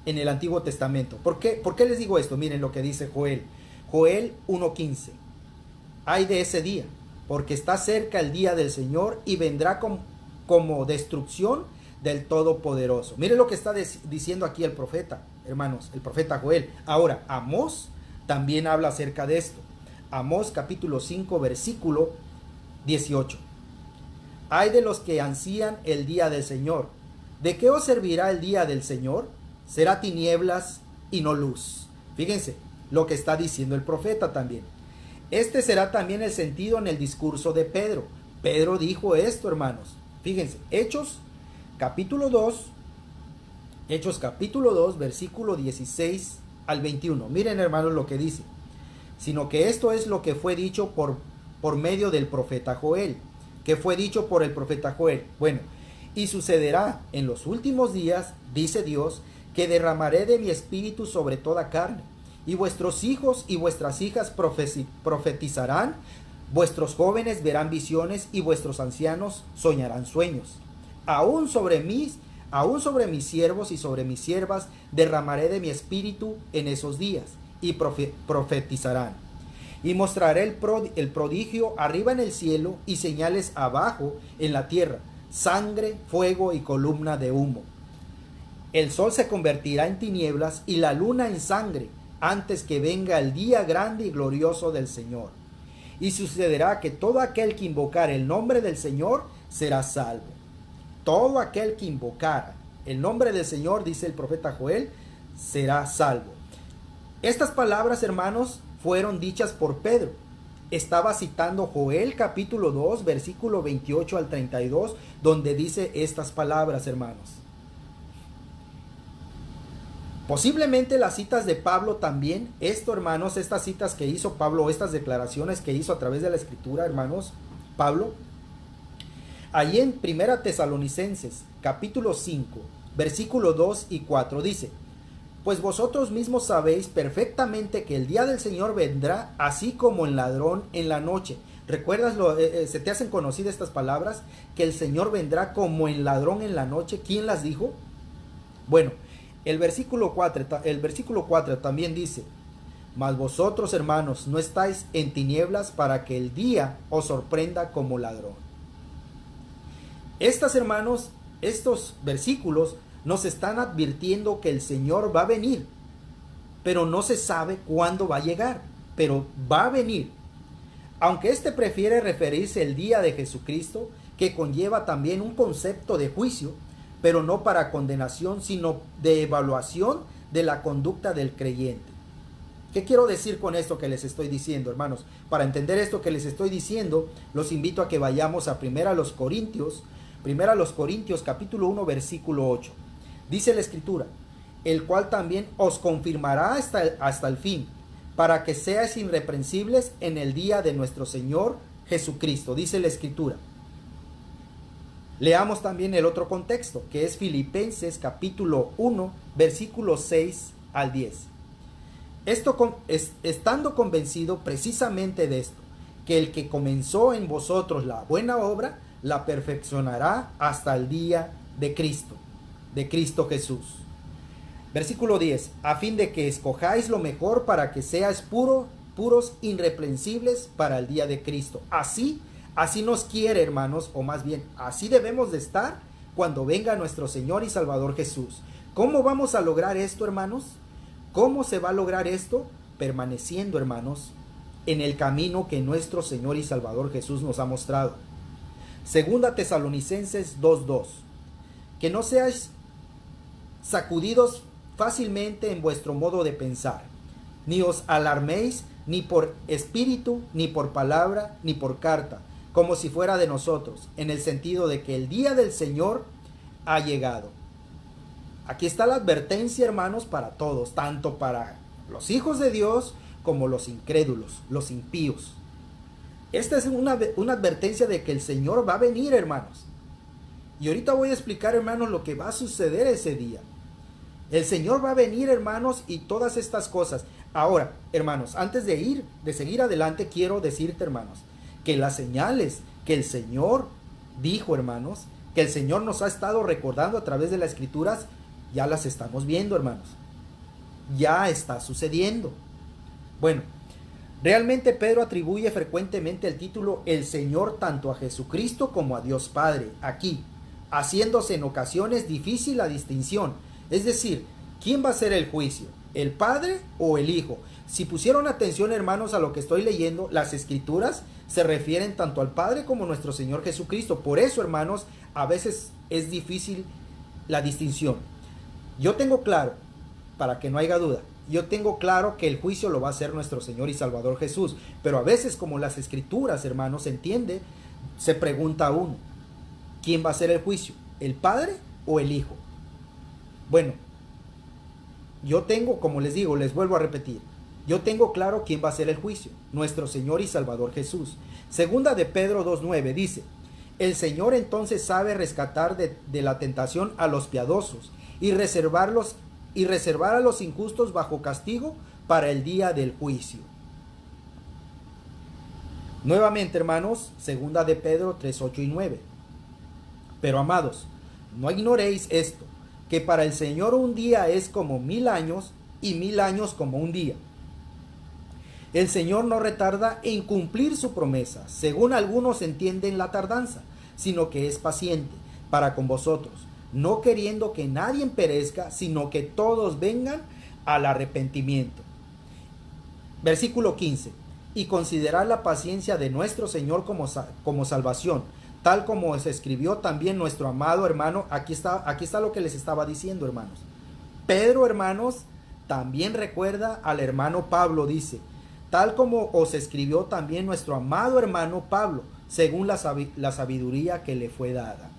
en el Antiguo Testamento. ¿Por qué les digo esto? Miren lo que dice Joel 1:15. Ay de ese día, porque está cerca el día del Señor y vendrá como destrucción del Todopoderoso. Miren lo que está diciendo aquí el profeta, hermanos, el profeta Joel. Ahora, Amós también habla acerca de esto. Amós capítulo 5 versículo 18. Ay de los que ansían el día del Señor. ¿De qué os servirá el día del Señor? Será tinieblas y no luz. Fíjense lo que está diciendo el profeta también. Este será también el sentido en el discurso de Pedro. Pedro dijo esto, hermanos. Fíjense, Hechos capítulo 2, versículo 16 al 21. Miren, hermanos, lo que dice. Sino que esto es lo que fue dicho por medio del profeta Joel. ¿Qué fue dicho por el profeta Joel? Bueno, y sucederá en los últimos días, dice Dios, que derramaré de mi espíritu sobre toda carne. Y vuestros hijos y vuestras hijas profetizarán, vuestros jóvenes verán visiones y vuestros ancianos soñarán sueños. Aún sobre mis siervos y sobre mis siervas derramaré de mi espíritu en esos días y profetizarán. Y mostraré el prodigio arriba en el cielo y señales abajo en la tierra, sangre, fuego y columna de humo. El sol se convertirá en tinieblas y la luna en sangre, antes que venga el día grande y glorioso del Señor. Y sucederá que todo aquel que invocar el nombre del Señor será salvo. Todo aquel que invocara el nombre del Señor, dice el profeta Joel, será salvo. Estas palabras, hermanos, fueron dichas por Pedro. Estaba citando Joel capítulo 2, versículo 28 al 32, donde dice estas palabras, hermanos. Posiblemente las citas de Pablo también, hermanos, estas citas que hizo Pablo, estas declaraciones que hizo a través de la Escritura, hermanos, Pablo, allí en 1 Tesalonicenses, capítulo 5, versículo 2 y 4, dice, pues vosotros mismos sabéis perfectamente que el día del Señor vendrá así como el ladrón en la noche. ¿Recuerdas? ¿Se te hacen conocidas estas palabras? Que el Señor vendrá como el ladrón en la noche. ¿Quién las dijo? Bueno, el versículo 4 también dice, mas vosotros, hermanos, no estáis en tinieblas para que el día os sorprenda como ladrón. Hermanos, estos versículos nos están advirtiendo que el Señor va a venir, pero no se sabe cuándo va a llegar. pero va a venir. Aunque éste prefiere referirse al día de Jesucristo, que conlleva también un concepto de juicio, pero no para condenación, sino de evaluación de la conducta del creyente. ¿Qué quiero decir con esto que les estoy diciendo, hermanos? Para entender esto que les estoy diciendo, los invito a que vayamos a 1 Corintios capítulo 1, versículo 8. Dice la Escritura, el cual también os confirmará hasta el fin, para que seáis irreprensibles en el día de nuestro Señor Jesucristo. Dice la Escritura. Leamos también el otro contexto, que es Filipenses capítulo 1, versículos 6 al 10. Estando convencido precisamente de esto, que el que comenzó en vosotros la buena obra, la perfeccionará hasta el día de Cristo Jesús. Versículo 10, a fin de que escojáis lo mejor para que seáis puros, irreprensibles para el día de Cristo. Así nos quiere, hermanos, o más bien, así debemos de estar cuando venga nuestro Señor y Salvador Jesús. ¿Cómo vamos a lograr esto, hermanos? ¿Cómo se va a lograr esto? Permaneciendo, hermanos, en el camino que nuestro Señor y Salvador Jesús nos ha mostrado. Segunda Tesalonicenses 2:2. Que no seáis sacudidos fácilmente en vuestro modo de pensar, ni os alarméis ni por espíritu, ni por palabra, ni por carta, como si fuera de nosotros, en el sentido de que el día del Señor ha llegado. Aquí está la advertencia, hermanos, para todos, tanto para los hijos de Dios como los incrédulos, los impíos. Esta es una advertencia de que el Señor va a venir, hermanos. Y ahorita voy a explicar, hermanos, lo que va a suceder ese día. El Señor va a venir, hermanos, y todas estas cosas. Ahora, hermanos, antes de seguir adelante, quiero decirte, hermanos, que las señales que el Señor dijo, hermanos, que el Señor nos ha estado recordando a través de las Escrituras, ya las estamos viendo, hermanos. Ya está sucediendo. Bueno, realmente Pedro atribuye frecuentemente el título El Señor tanto a Jesucristo como a Dios Padre, aquí, haciéndose en ocasiones difícil la distinción. Es decir, ¿quién va a hacer el juicio? ¿El Padre o el Hijo? Si pusieron atención, hermanos, a lo que estoy leyendo, las Escrituras se refieren tanto al Padre como a nuestro Señor Jesucristo. Por eso, hermanos, a veces es difícil la distinción. Yo tengo claro, para que no haya duda, yo tengo claro que el juicio lo va a hacer nuestro Señor y Salvador Jesús. Pero a veces, como las Escrituras, hermanos, se entiende, se pregunta uno, ¿quién va a hacer el juicio? ¿El Padre o el Hijo? Bueno, yo tengo, como les digo, les vuelvo a repetir, yo tengo claro quién va a hacer el juicio, nuestro Señor y Salvador Jesús. Segunda de Pedro 2:9 dice, el Señor entonces sabe rescatar de la tentación a los piadosos y reservar a los injustos bajo castigo para el día del juicio. Nuevamente, hermanos, segunda de Pedro 3:8 y 9. Pero amados, no ignoréis esto, que para el Señor un día es como 1000 años y 1000 años como un día. El Señor no retarda en cumplir su promesa, según algunos entienden la tardanza, sino que es paciente para con vosotros, no queriendo que nadie perezca, sino que todos vengan al arrepentimiento. Versículo 15. Y considerad la paciencia de nuestro Señor como salvación, tal como se escribió también nuestro amado hermano. Aquí está lo que les estaba diciendo, hermanos. Pedro, hermanos, también recuerda al hermano Pablo, dice, tal como os escribió también nuestro amado hermano Pablo, según la sabiduría que le fue dada.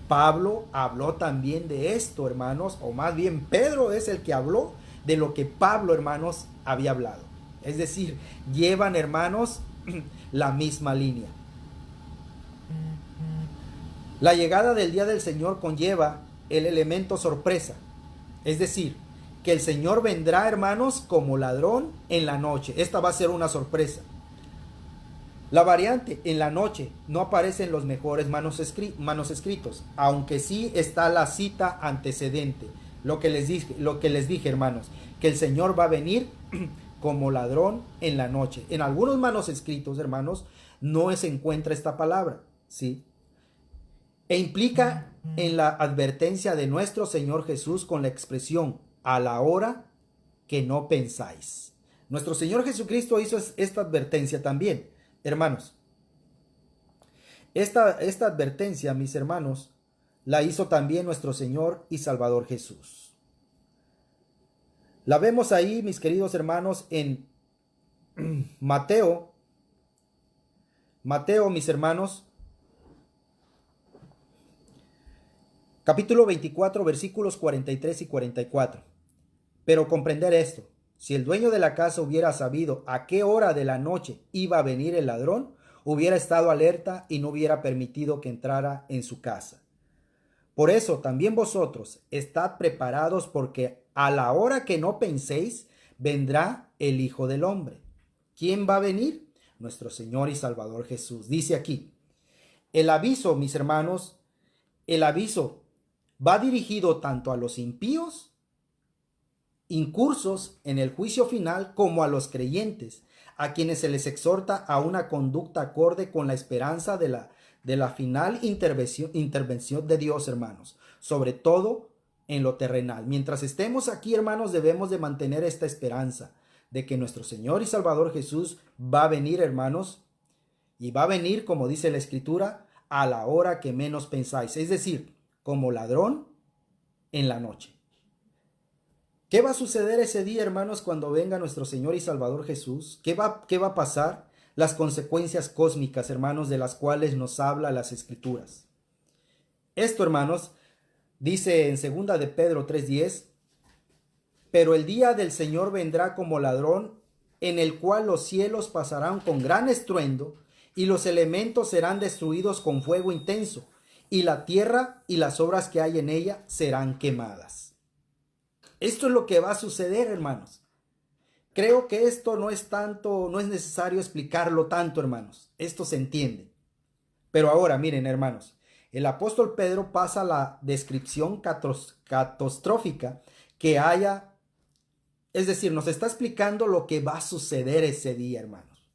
Pablo habló también de esto, hermanos, o más bien Pedro es el que habló de lo que Pablo, hermanos, había hablado. Es decir, llevan, hermanos, la misma línea. La llegada del día del Señor conlleva el elemento sorpresa. Es decir, que el Señor vendrá, hermanos, como ladrón en la noche. Esta va a ser una sorpresa. La variante, en la noche, no aparecen los mejores manuscritos, aunque sí está la cita antecedente. Lo que les dije, hermanos, que el Señor va a venir como ladrón en la noche. En algunos manuscritos, hermanos, no se encuentra esta palabra, ¿sí? E implica en la advertencia de nuestro Señor Jesús con la expresión a la hora que no pensáis. Nuestro Señor Jesucristo hizo esta advertencia también, hermanos. Esta advertencia, mis hermanos, la hizo también nuestro Señor y Salvador Jesús. La vemos ahí, mis queridos hermanos, en Mateo, mis hermanos, capítulo 24, versículos 43 y 44. Pero comprender esto, si el dueño de la casa hubiera sabido a qué hora de la noche iba a venir el ladrón, hubiera estado alerta y no hubiera permitido que entrara en su casa. Por eso también vosotros estad preparados, porque a la hora que no penséis, vendrá el Hijo del Hombre. ¿Quién va a venir? Nuestro Señor y Salvador Jesús. Dice aquí, el aviso, mis hermanos, el aviso va dirigido tanto a los impíos, incursos en el juicio final, como a los creyentes, a quienes se les exhorta a una conducta acorde con la esperanza de la final intervención de Dios, hermanos, sobre todo en lo terrenal. Mientras estemos aquí, hermanos, debemos de mantener esta esperanza de que nuestro Señor y Salvador Jesús va a venir, hermanos, y va a venir, como dice la Escritura, a la hora que menos pensáis, es decir, como ladrón en la noche. ¿Qué va a suceder ese día, hermanos, cuando venga nuestro Señor y Salvador Jesús? ¿Qué va a pasar? Las consecuencias cósmicas, hermanos, de las cuales nos habla las Escrituras. Esto, hermanos, dice en 2 de Pedro 3:10, pero el día del Señor vendrá como ladrón, en el cual los cielos pasarán con gran estruendo, y los elementos serán destruidos con fuego intenso, y la tierra y las obras que hay en ella serán quemadas. Esto es lo que va a suceder, hermanos. Creo que esto no es necesario explicarlo tanto, hermanos. Esto se entiende. Pero ahora, miren, hermanos, el apóstol Pedro pasa la descripción catastrófica que haya, es decir, nos está explicando lo que va a suceder ese día, hermanos.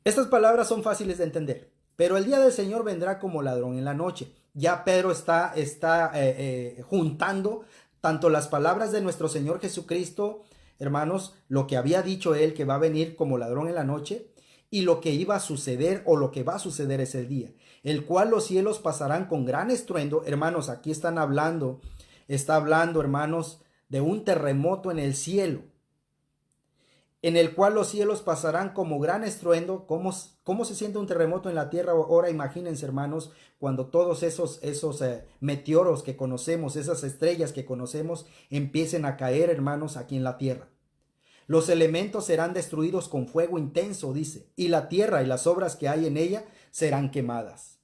Estas palabras son fáciles de entender. Pero el día del Señor vendrá como ladrón en la noche. Ya Pedro está juntando tanto las palabras de nuestro Señor Jesucristo, hermanos, lo que había dicho él, que va a venir como ladrón en la noche, y lo que iba a suceder o lo que va a suceder ese día, el cual los cielos pasarán con gran estruendo. Hermanos, aquí está hablando, hermanos, de un terremoto en el cielo, en el cual los cielos pasarán como gran estruendo. ¿Cómo se siente un terremoto en la tierra? Ahora imagínense, hermanos, cuando todos esos meteoros que conocemos, esas estrellas que conocemos, empiecen a caer, hermanos, aquí en la tierra. Los elementos serán destruidos con fuego intenso, dice, y la tierra y las obras que hay en ella serán quemadas.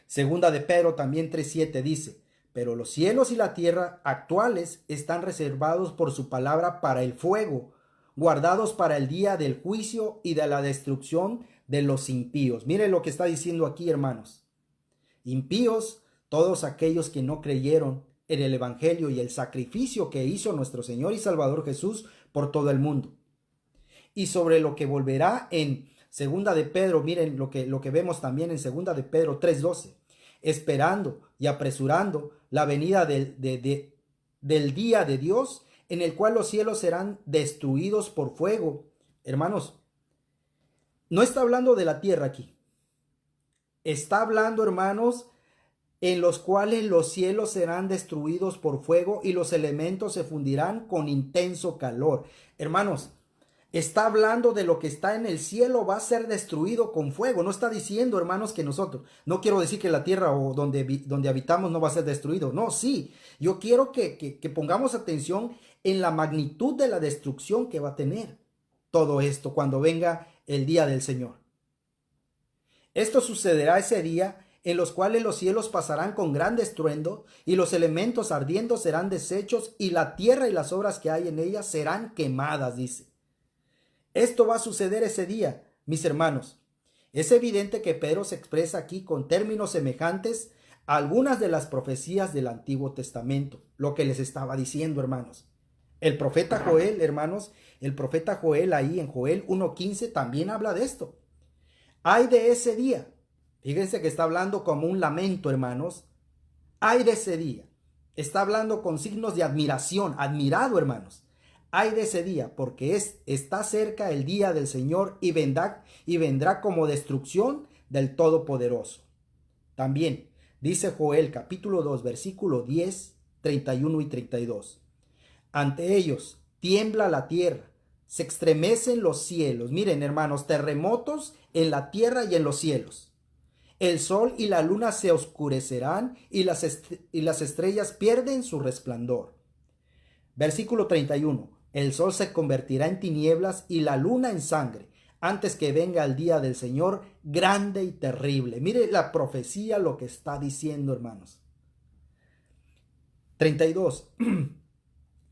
Segunda de Pedro también 3:7 dice, pero los cielos y la tierra actuales están reservados por su palabra para el fuego, guardados para el día del juicio y de la destrucción de los impíos. Miren lo que está diciendo aquí, hermanos. Impíos, todos aquellos que no creyeron en el evangelio y el sacrificio que hizo nuestro Señor y Salvador Jesús por todo el mundo. Y sobre lo que volverá en Segunda de Pedro, miren lo que vemos también en Segunda de Pedro 3:12, esperando y apresurando la venida del día de Dios, en el cual los cielos serán destruidos por fuego. Hermanos, no está hablando de la tierra aquí. Está hablando, hermanos, en los cuales los cielos serán destruidos por fuego y los elementos se fundirán con intenso calor. Hermanos, está hablando de lo que está en el cielo va a ser destruido con fuego. No está diciendo, hermanos, que nosotros, no quiero decir que la tierra o donde habitamos no va a ser destruido. No, sí, yo quiero que pongamos atención en la magnitud de la destrucción que va a tener todo esto cuando venga el día del Señor. Esto sucederá ese día en los cuales los cielos pasarán con gran estruendo y los elementos ardiendo serán deshechos y la tierra y las obras que hay en ella serán quemadas, dice. Esto va a suceder ese día, mis hermanos. Es evidente que Pedro se expresa aquí con términos semejantes a algunas de las profecías del Antiguo Testamento, lo que les estaba diciendo, hermanos. El profeta Joel, hermanos, el profeta Joel ahí en Joel 1:15 también habla de esto. Ay de ese día. Fíjense que está hablando como un lamento, hermanos. Ay de ese día Está hablando con signos de admiración, admirado, hermanos. Ay de ese día, porque está cerca el día del Señor y vendrá como destrucción del Todopoderoso. También dice Joel capítulo 2 versículo 10, 31 y 32. Ante ellos tiembla la tierra, se estremecen los cielos. Miren, hermanos, terremotos en la tierra y en los cielos. El sol y la luna se oscurecerán y las estrellas pierden su resplandor. Versículo 31. El sol se convertirá en tinieblas y la luna en sangre, antes que venga el día del Señor grande y terrible. Mire la profecía, lo que está diciendo, hermanos. 32.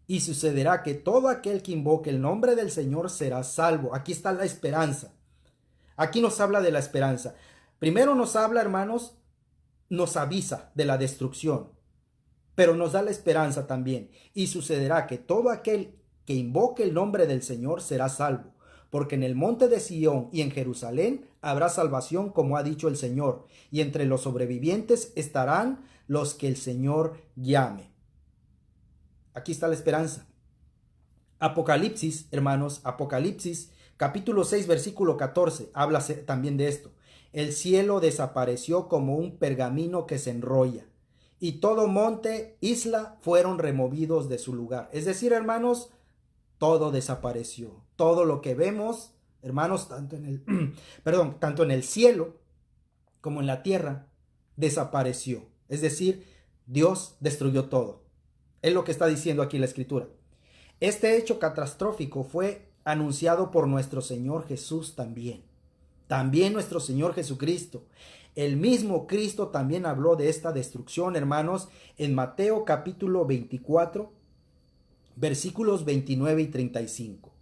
Y sucederá que todo aquel que invoque el nombre del Señor será salvo. Aquí está la esperanza. Aquí nos habla de la esperanza. Primero nos habla, hermanos, nos avisa de la destrucción, pero nos da la esperanza también. Y sucederá que todo aquel que invoque el nombre del Señor será salvo, porque en el monte de Sión y en Jerusalén habrá salvación, como ha dicho el Señor, y entre los sobrevivientes estarán los que el Señor llame. Aquí está la esperanza. Apocalipsis, hermanos, Apocalipsis capítulo 6 versículo 14 habla también de esto. El cielo desapareció como un pergamino que se enrolla, y todo monte, isla fueron removidos de su lugar. Es decir, hermanos, todo desapareció. Todo lo que vemos, hermanos, tanto en el cielo como en la tierra, desapareció. Es decir, Dios destruyó todo. Es lo que está diciendo aquí la Escritura. Este hecho catastrófico fue anunciado por nuestro Señor Jesús también. También nuestro Señor Jesucristo. El mismo Cristo también habló de esta destrucción, hermanos, en Mateo capítulo 24, versículos 29 y 35.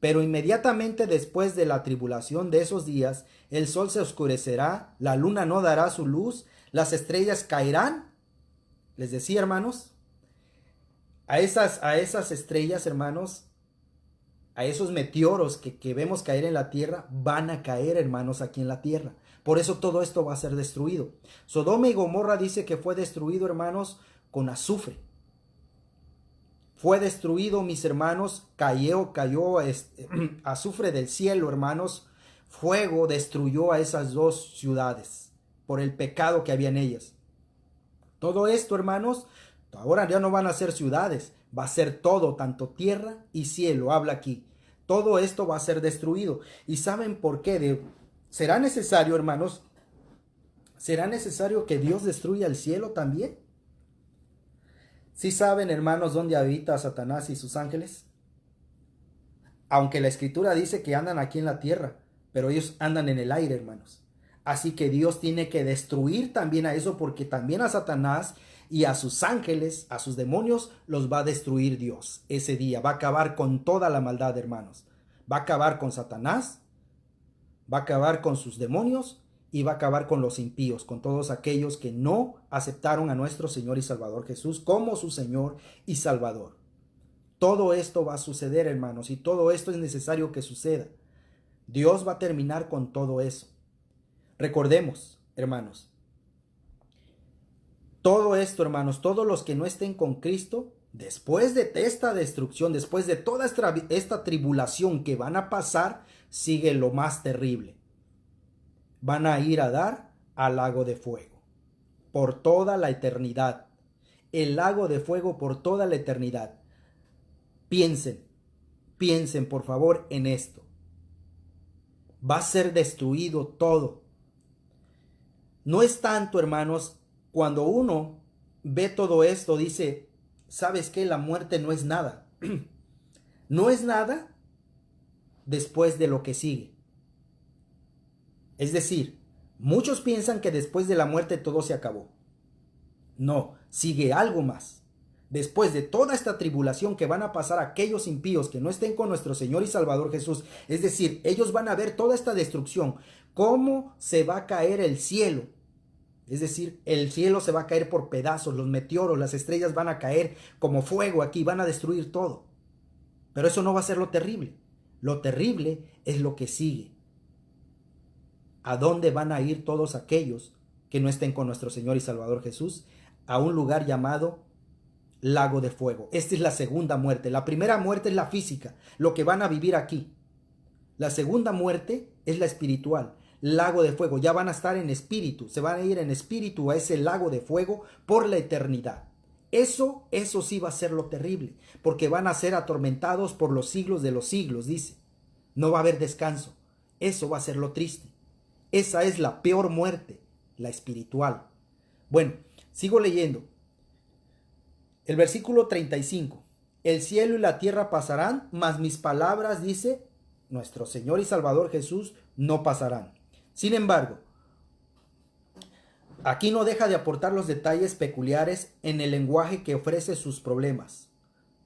Pero inmediatamente después de la tribulación de esos días, el sol se oscurecerá, la luna no dará su luz, las estrellas caerán. Les decía, hermanos, a esas estrellas, hermanos, a esos meteoros que vemos caer en la tierra, van a caer, hermanos, aquí en la tierra. Por eso todo esto va a ser destruido. Sodoma y Gomorra dice que fue destruido, hermanos, con azufre. Fue destruido, mis hermanos, cayó azufre del cielo, hermanos. Fuego destruyó a esas dos ciudades por el pecado que había en ellas. Todo esto, hermanos, ahora ya no van a ser ciudades, va a ser todo, tanto tierra y cielo, habla aquí. Todo esto va a ser destruido. ¿Y saben por qué? ¿Será necesario, hermanos? ¿Será necesario que Dios destruya el cielo también? ¿Sí saben, hermanos, dónde habita Satanás y sus ángeles? Aunque la Escritura dice que andan aquí en la tierra, pero ellos andan en el aire, hermanos. Así que Dios tiene que destruir también a eso, porque también a Satanás y a sus ángeles, a sus demonios, los va a destruir Dios ese día. Va a acabar con toda la maldad, hermanos. Va a acabar con Satanás, va a acabar con sus demonios y va a acabar con los impíos, con todos aquellos que no aceptaron a nuestro Señor y Salvador Jesús como su Señor y Salvador. Todo esto va a suceder, hermanos, y todo esto es necesario que suceda. Dios va a terminar con todo eso. Recordemos, hermanos, todo esto, hermanos, todos los que no estén con Cristo, después de esta destrucción, después de toda esta tribulación que van a pasar, sigue lo más terrible. Van a ir a dar al lago de fuego por toda la eternidad. El lago de fuego por toda la eternidad. Piensen por favor en esto. Va a ser destruido todo. No es tanto, hermanos, cuando uno ve todo esto, dice, ¿sabes qué? La muerte no es nada. No es nada después de lo que sigue. Es decir, muchos piensan que después de la muerte todo se acabó. No, sigue algo más. Después de toda esta tribulación que van a pasar aquellos impíos que no estén con nuestro Señor y Salvador Jesús, es decir, ellos van a ver toda esta destrucción, cómo se va a caer el cielo. Es decir, el cielo se va a caer por pedazos, los meteoros, las estrellas van a caer como fuego aquí, van a destruir todo. Pero eso no va a ser lo terrible. Lo terrible es lo que sigue. ¿A dónde van a ir todos aquellos que no estén con nuestro Señor y Salvador Jesús? A un lugar llamado lago de fuego. Esta es la segunda muerte. La primera muerte es la física, lo que van a vivir aquí. La segunda muerte es la espiritual, lago de fuego. Ya van a estar en espíritu, se van a ir en espíritu a ese lago de fuego por la eternidad. Eso sí va a ser lo terrible, porque van a ser atormentados por los siglos de los siglos, dice. No va a haber descanso. Eso va a ser lo triste. Esa es la peor muerte, la espiritual. Bueno, sigo leyendo. El versículo 35. El cielo y la tierra pasarán, mas mis palabras, dice nuestro Señor y Salvador Jesús, no pasarán. Sin embargo, aquí no deja de aportar los detalles peculiares en el lenguaje que ofrece sus problemas,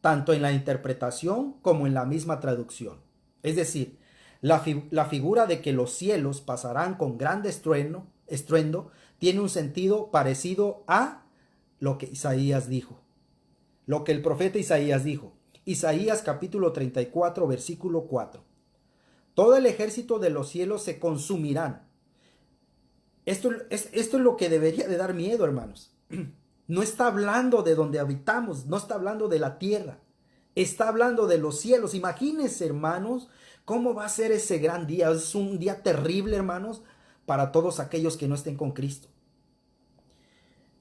tanto en la interpretación como en la misma traducción. Es decir, la figura de que los cielos pasarán con gran estruendo tiene un sentido parecido a lo que Isaías dijo, lo que el profeta Isaías dijo. Isaías capítulo 34, versículo 4. Todo el ejército de los cielos se consumirán. Esto es lo que debería de dar miedo, hermanos. No está hablando de donde habitamos, no está hablando de la tierra, está hablando de los cielos. Imagínense, hermanos, cómo va a ser ese gran día. Es un día terrible, hermanos, para todos aquellos que no estén con Cristo.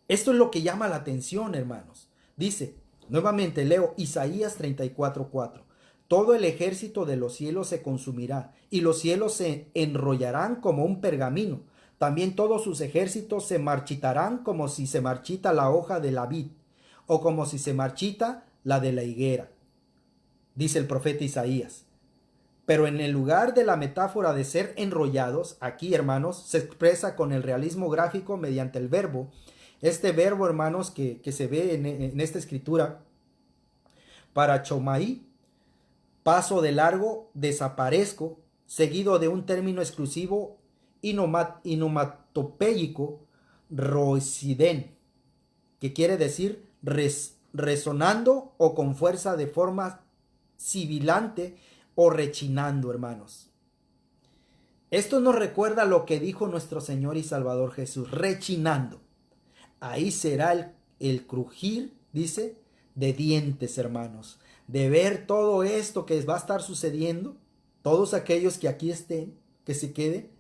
Esto es lo que llama la atención, hermanos. Dice, nuevamente leo Isaías 34:4. Todo el ejército de los cielos se consumirá, y los cielos se enrollarán como un pergamino. También todos sus ejércitos se marchitarán como si se marchita la hoja de la vid, o como si se marchita la de la higuera, dice el profeta Isaías. Pero en el lugar de la metáfora de ser enrollados, aquí, hermanos, se expresa con el realismo gráfico mediante el verbo. Este verbo, hermanos, que se ve en esta escritura, parachomai, paso de largo, desaparezco, seguido de un término exclusivo inomatopéyico, roisiden, que quiere decir resonando o con fuerza de forma sibilante o rechinando, hermanos. Esto nos recuerda lo que dijo nuestro Señor y Salvador Jesús, rechinando. Ahí será el crujir, dice, de dientes, hermanos, de ver todo esto que va a estar sucediendo. Todos aquellos que aquí estén, que se queden,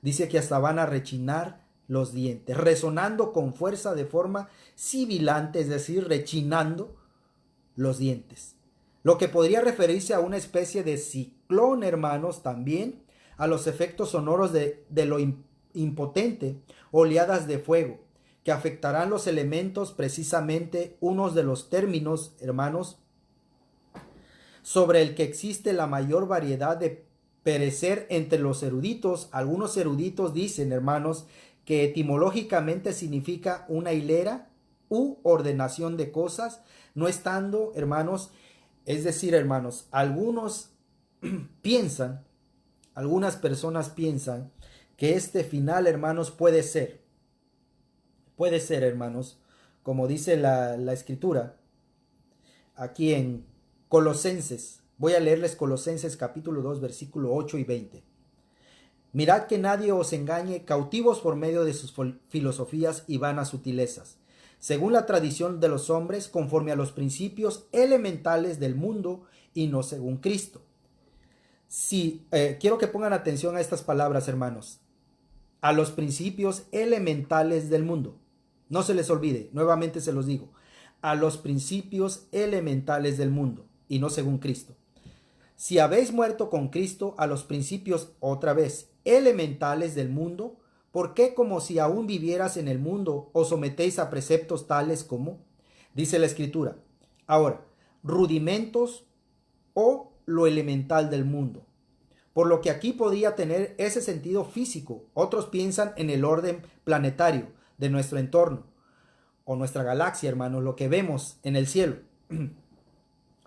dice que hasta van a rechinar los dientes, resonando con fuerza de forma sibilante, es decir, rechinando los dientes. Lo que podría referirse a una especie de ciclón, hermanos, también a los efectos sonoros de lo impotente, oleadas de fuego, que afectarán los elementos, precisamente unos de los términos, hermanos, sobre el que existe la mayor variedad de perecer entre los eruditos. Algunos eruditos dicen, hermanos, que etimológicamente significa una hilera u ordenación de cosas, no estando, hermanos, es decir, hermanos, algunas personas piensan que este final, hermanos, puede ser, hermanos, como dice la escritura, aquí en Colosenses. Voy a leerles Colosenses capítulo 2, versículo 8 y 20. Mirad que nadie os engañe, cautivos por medio de sus filosofías y vanas sutilezas, según la tradición de los hombres, conforme a los principios elementales del mundo y no según Cristo. Quiero que pongan atención a estas palabras, hermanos. A los principios elementales del mundo. No se les olvide, nuevamente se los digo. A los principios elementales del mundo y no según Cristo. Si habéis muerto con Cristo a los principios, otra vez, elementales del mundo, ¿por qué como si aún vivieras en el mundo os sometéis a preceptos tales como? Dice la Escritura. Ahora, rudimentos o lo elemental del mundo. Por lo que aquí podría tener ese sentido físico. Otros piensan en el orden planetario de nuestro entorno o nuestra galaxia, hermanos, lo que vemos en el cielo.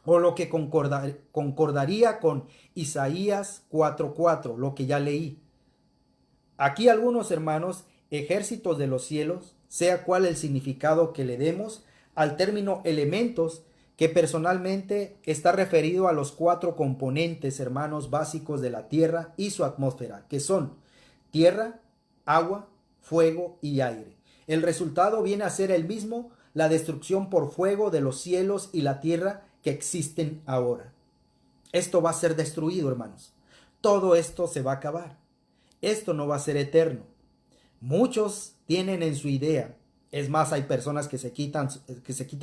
O lo que concordaría con Isaías 4:4, lo que ya leí. Aquí algunos, hermanos, ejércitos de los cielos, sea cual el significado que le demos al término elementos, que personalmente está referido a los 4 componentes, hermanos, básicos de la tierra y su atmósfera, que son tierra, agua, fuego y aire. El resultado viene a ser el mismo, la destrucción por fuego de los cielos y la tierra que existen ahora. Esto va a ser destruido, hermanos. Todo esto se va a acabar. Esto no va a ser eterno. Muchos tienen en su idea, es más, hay personas que se quitan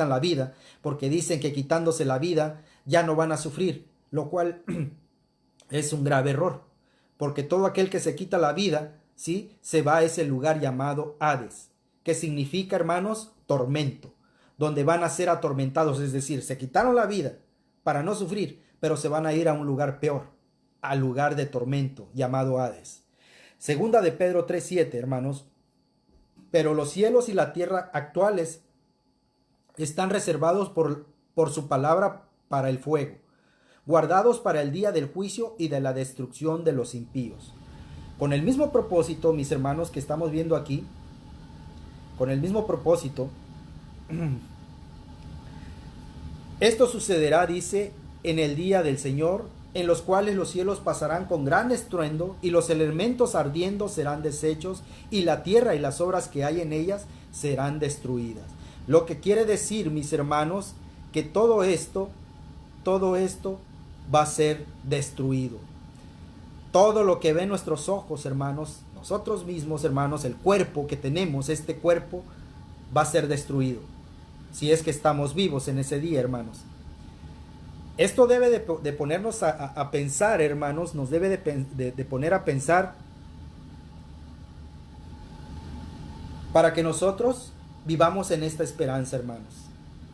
la vida porque dicen que quitándose la vida ya no van a sufrir, lo cual es un grave error, porque todo aquel que se quita la vida, ¿sí?, se va a ese lugar llamado Hades, que significa, hermanos, tormento, donde van a ser atormentados, es decir, se quitaron la vida para no sufrir, pero se van a ir a un lugar peor, al lugar de tormento llamado Hades. Segunda de Pedro 3:7, hermanos. Pero los cielos y la tierra actuales están reservados por su palabra para el fuego, guardados para el día del juicio y de la destrucción de los impíos. Con el mismo propósito, mis hermanos, que estamos viendo aquí, con el mismo propósito, esto sucederá, dice, en el día del Señor, en los cuales los cielos pasarán con gran estruendo, y los elementos ardiendo serán deshechos, y la tierra y las obras que hay en ellas serán destruidas. Lo que quiere decir, mis hermanos, que todo esto va a ser destruido. Todo lo que ven nuestros ojos, hermanos, nosotros mismos, hermanos, el cuerpo que tenemos, este cuerpo, va a ser destruido. Si es que estamos vivos en ese día, hermanos. Esto debe de ponernos a pensar, hermanos, nos debe de poner a pensar para que nosotros vivamos en esta esperanza, hermanos,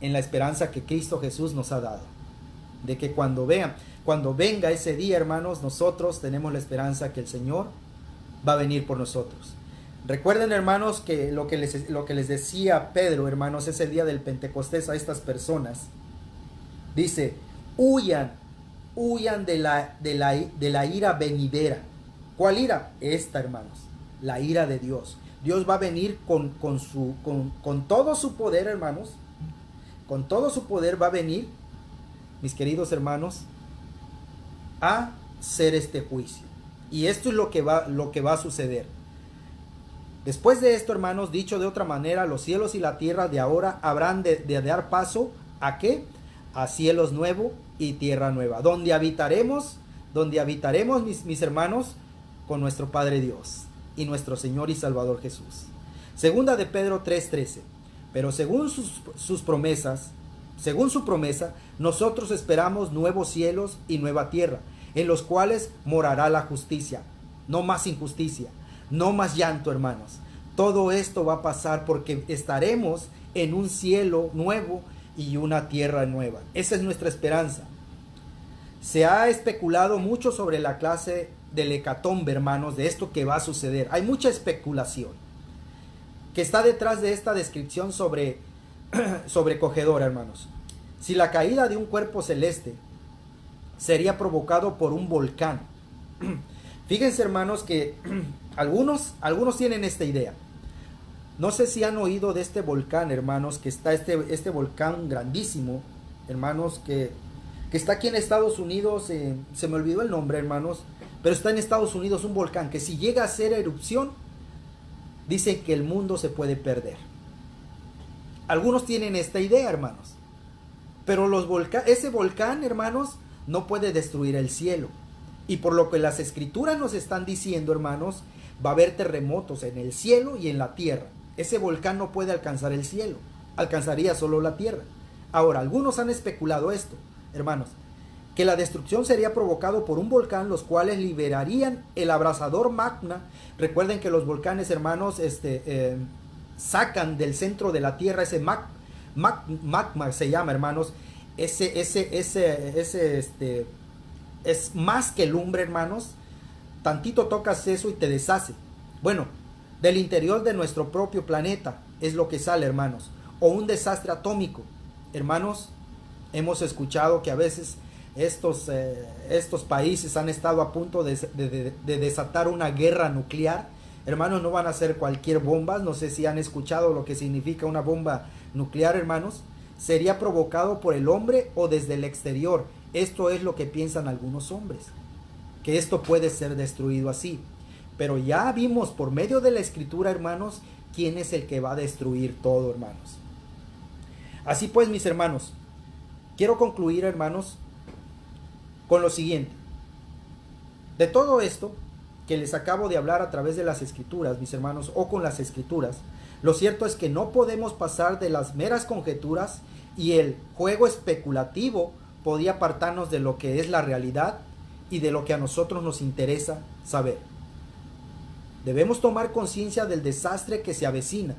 en la esperanza que Cristo Jesús nos ha dado, de que cuando venga ese día, hermanos, nosotros tenemos la esperanza que el Señor va a venir por nosotros. Recuerden, hermanos, que lo que les decía Pedro, hermanos, ese día del Pentecostés a estas personas, dice: huyan de la ira venidera. ¿Cuál ira? Esta, hermanos, la ira de Dios. Dios va a venir con todo su poder, hermanos. Con todo su poder va a venir, mis queridos hermanos, a hacer este juicio. Y esto es lo que va a suceder. Después de esto, hermanos, dicho de otra manera, los cielos y la tierra de ahora habrán de dar paso ¿a qué? A cielos nuevos y tierra nueva, donde habitaremos, mis hermanos, con nuestro Padre Dios y nuestro Señor y Salvador Jesús. Segunda de Pedro 3:13. Pero según sus promesas, según su promesa, nosotros esperamos nuevos cielos y nueva tierra, en los cuales morará la justicia. No más injusticia, no más llanto, hermanos. Todo esto va a pasar porque estaremos en un cielo nuevo y una tierra nueva. Esa es nuestra esperanza. Se ha especulado mucho sobre la clase del hecatombe, hermanos, de esto que va a suceder. Hay mucha especulación que está detrás de esta descripción sobrecogedora, hermanos. Si la caída de un cuerpo celeste sería provocado por un volcán. Fíjense, hermanos, que algunos tienen esta idea. No sé si han oído de este volcán, hermanos, que está este volcán grandísimo, hermanos, que está aquí en Estados Unidos. Se me olvidó el nombre, hermanos, pero está en Estados Unidos un volcán que si llega a hacer erupción, dicen que el mundo se puede perder. Algunos tienen esta idea, hermanos, pero ese volcán, hermanos, no puede destruir el cielo. Y por lo que las escrituras nos están diciendo, hermanos, va a haber terremotos en el cielo y en la tierra. Ese volcán no puede alcanzar el cielo, alcanzaría solo la tierra. Ahora, algunos han especulado esto, hermanos, que la destrucción sería provocado por un volcán, los cuales liberarían el abrasador magma. Recuerden que los volcanes, hermanos, sacan del centro de la tierra ese magma, se llama, hermanos. Es más que lumbre, hermanos. Tantito tocas eso y te deshace. Bueno, del interior de nuestro propio planeta es lo que sale, hermanos. O un desastre atómico. Hermanos, hemos escuchado que a veces estos países han estado a punto de desatar una guerra nuclear. Hermanos, no van a ser cualquier bomba. No sé si han escuchado lo que significa una bomba nuclear, hermanos. Sería provocado por el hombre o desde el exterior. Esto es lo que piensan algunos hombres, que esto puede ser destruido así. Pero ya vimos por medio de la escritura, hermanos, quién es el que va a destruir todo, hermanos. Así pues, mis hermanos, quiero concluir, hermanos, con lo siguiente. De todo esto que les acabo de hablar a través de las escrituras, mis hermanos, o con las escrituras, lo cierto es que no podemos pasar de las meras conjeturas, y el juego especulativo podía apartarnos de lo que es la realidad y de lo que a nosotros nos interesa saber. Debemos tomar conciencia del desastre que se avecina.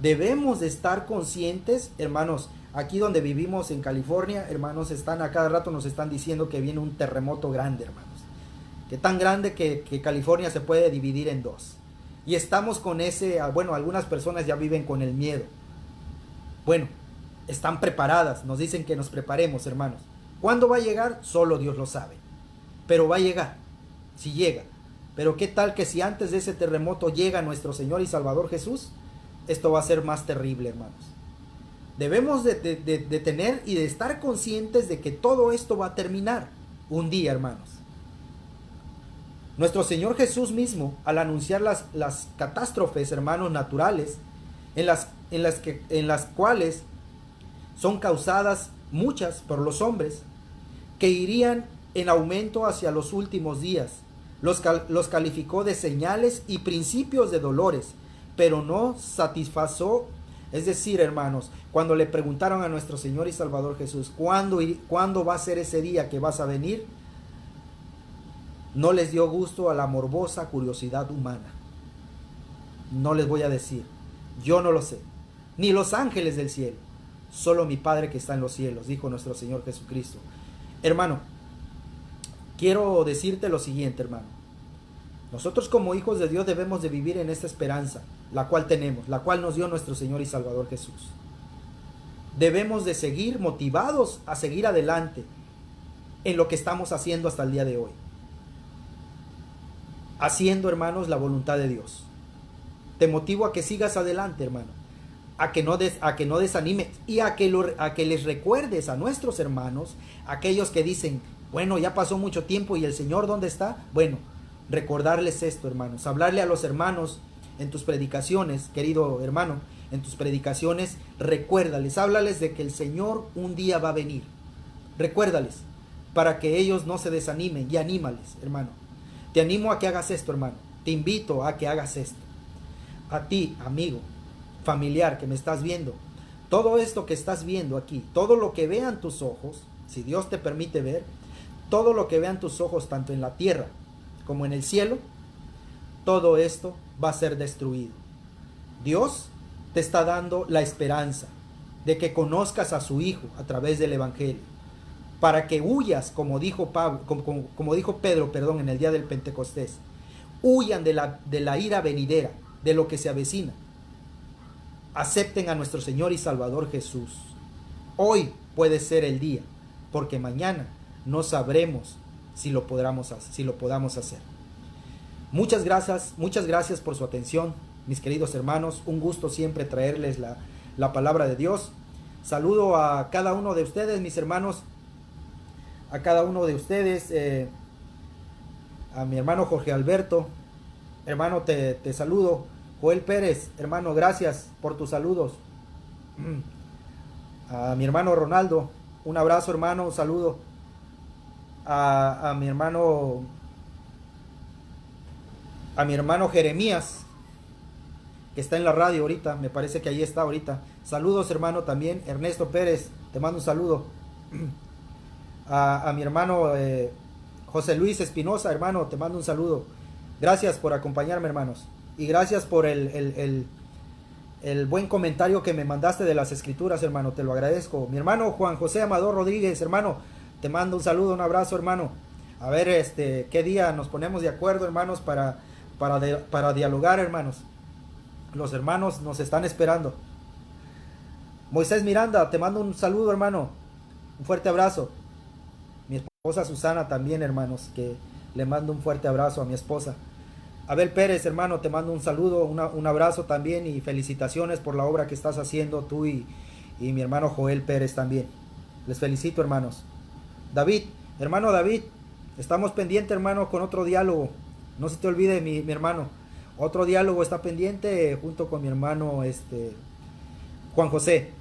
Debemos de estar conscientes, hermanos, aquí donde vivimos en California, hermanos, a cada rato nos están diciendo que viene un terremoto grande, hermanos. Que tan grande que California se puede dividir en dos. Y estamos con bueno, algunas personas ya viven con el miedo. Bueno, están preparadas, nos dicen que nos preparemos, hermanos. ¿Cuándo va a llegar? Solo Dios lo sabe. Pero va a llegar, si llega. Pero qué tal que si antes de ese terremoto llega nuestro Señor y Salvador Jesús, esto va a ser más terrible, hermanos. Debemos de tener y de estar conscientes de que todo esto va a terminar un día, hermanos. Nuestro Señor Jesús mismo, al anunciar las catástrofes, hermanos, naturales, en las cuales son causadas muchas por los hombres, que irían en aumento hacia los últimos días, los calificó de señales y principios de dolores, pero no satisfazó. Es decir, hermanos, cuando le preguntaron a nuestro Señor y Salvador Jesús, ¿cuándo va a ser ese día que vas a venir?, no les dio gusto a la morbosa curiosidad humana. No les voy a decir, yo no lo sé, ni los ángeles del cielo, solo mi Padre que está en los cielos, dijo nuestro Señor Jesucristo. Hermano, quiero decirte lo siguiente, hermano. Nosotros como hijos de Dios debemos de vivir en esta esperanza, la cual tenemos, la cual nos dio nuestro Señor y Salvador Jesús. Debemos de seguir motivados a seguir adelante en lo que estamos haciendo hasta el día de hoy. Haciendo, hermanos, la voluntad de Dios. Te motivo a que sigas adelante, hermano. A que no desanimes y a que les recuerdes a nuestros hermanos, aquellos que dicen, bueno, ya pasó mucho tiempo y el Señor, ¿dónde está? Bueno, recordarles esto, hermanos. Hablarle a los hermanos en tus predicaciones, querido hermano, en tus predicaciones, recuérdales, háblales de que el Señor un día va a venir. Recuérdales, para que ellos no se desanimen, y anímales, hermano. Te animo a que hagas esto, hermano. Te invito a que hagas esto. A ti, amigo, familiar que me estás viendo, todo esto que estás viendo aquí, todo lo que vean tus ojos, si Dios te permite ver, todo lo que vean tus ojos, tanto en la tierra como en el cielo, todo esto va a ser destruido. Dios te está dando la esperanza de que conozcas a su Hijo a través del Evangelio, para que huyas, como dijo Pedro, en el día del Pentecostés. Huyan de la ira venidera, de lo que se avecina. Acepten a nuestro Señor y Salvador Jesús. Hoy puede ser el día, porque mañana no sabremos si lo podamos hacer. Muchas gracias por su atención, mis queridos hermanos. Un gusto siempre traerles la palabra de Dios. Saludo a cada uno de ustedes, mis hermanos, a cada uno de ustedes, a mi hermano Jorge Alberto, hermano, te saludo. Joel Pérez, hermano, gracias por tus saludos. A mi hermano Ronaldo, un abrazo, hermano, un saludo. A mi hermano Jeremías, que está en la radio ahorita, me parece que ahí está ahorita. Saludos, hermano, también. Ernesto Pérez, te mando un saludo. A mi hermano José Luis Espinosa, hermano, te mando un saludo. Gracias por acompañarme, hermanos. Y gracias por el buen comentario que me mandaste de las escrituras, hermano. Te lo agradezco. Mi hermano Juan José Amador Rodríguez, hermano, te mando un saludo, un abrazo, hermano. A ver, qué día nos ponemos de acuerdo, hermanos, para dialogar, hermanos. Los hermanos nos están esperando. Moisés Miranda, te mando un saludo, hermano. Un fuerte abrazo. Mi esposa Susana también, hermanos, que le mando un fuerte abrazo a mi esposa. Abel Pérez, hermano, te mando un saludo, un abrazo también y felicitaciones por la obra que estás haciendo tú y mi hermano Joel Pérez también. Les felicito, hermanos. David, hermano David, estamos pendientes, hermano, con otro diálogo. No se te olvide, mi hermano. Otro diálogo está pendiente junto con mi hermano Juan José.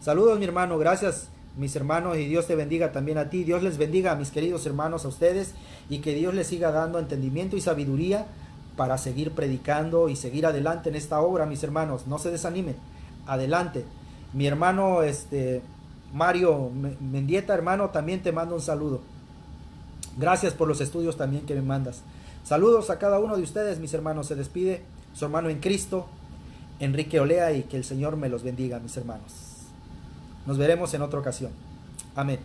Saludos, mi hermano, gracias, mis hermanos, y Dios te bendiga también a ti. Dios les bendiga a mis queridos hermanos, a ustedes, y que Dios les siga dando entendimiento y sabiduría para seguir predicando y seguir adelante en esta obra, mis hermanos. No se desanimen, adelante. Mi hermano Mario Mendieta, hermano, también te mando un saludo. Gracias por los estudios también que me mandas. Saludos a cada uno de ustedes, mis hermanos. Se despide su hermano en Cristo, Enrique Olea, y que el Señor me los bendiga, mis hermanos. Nos veremos en otra ocasión. Amén.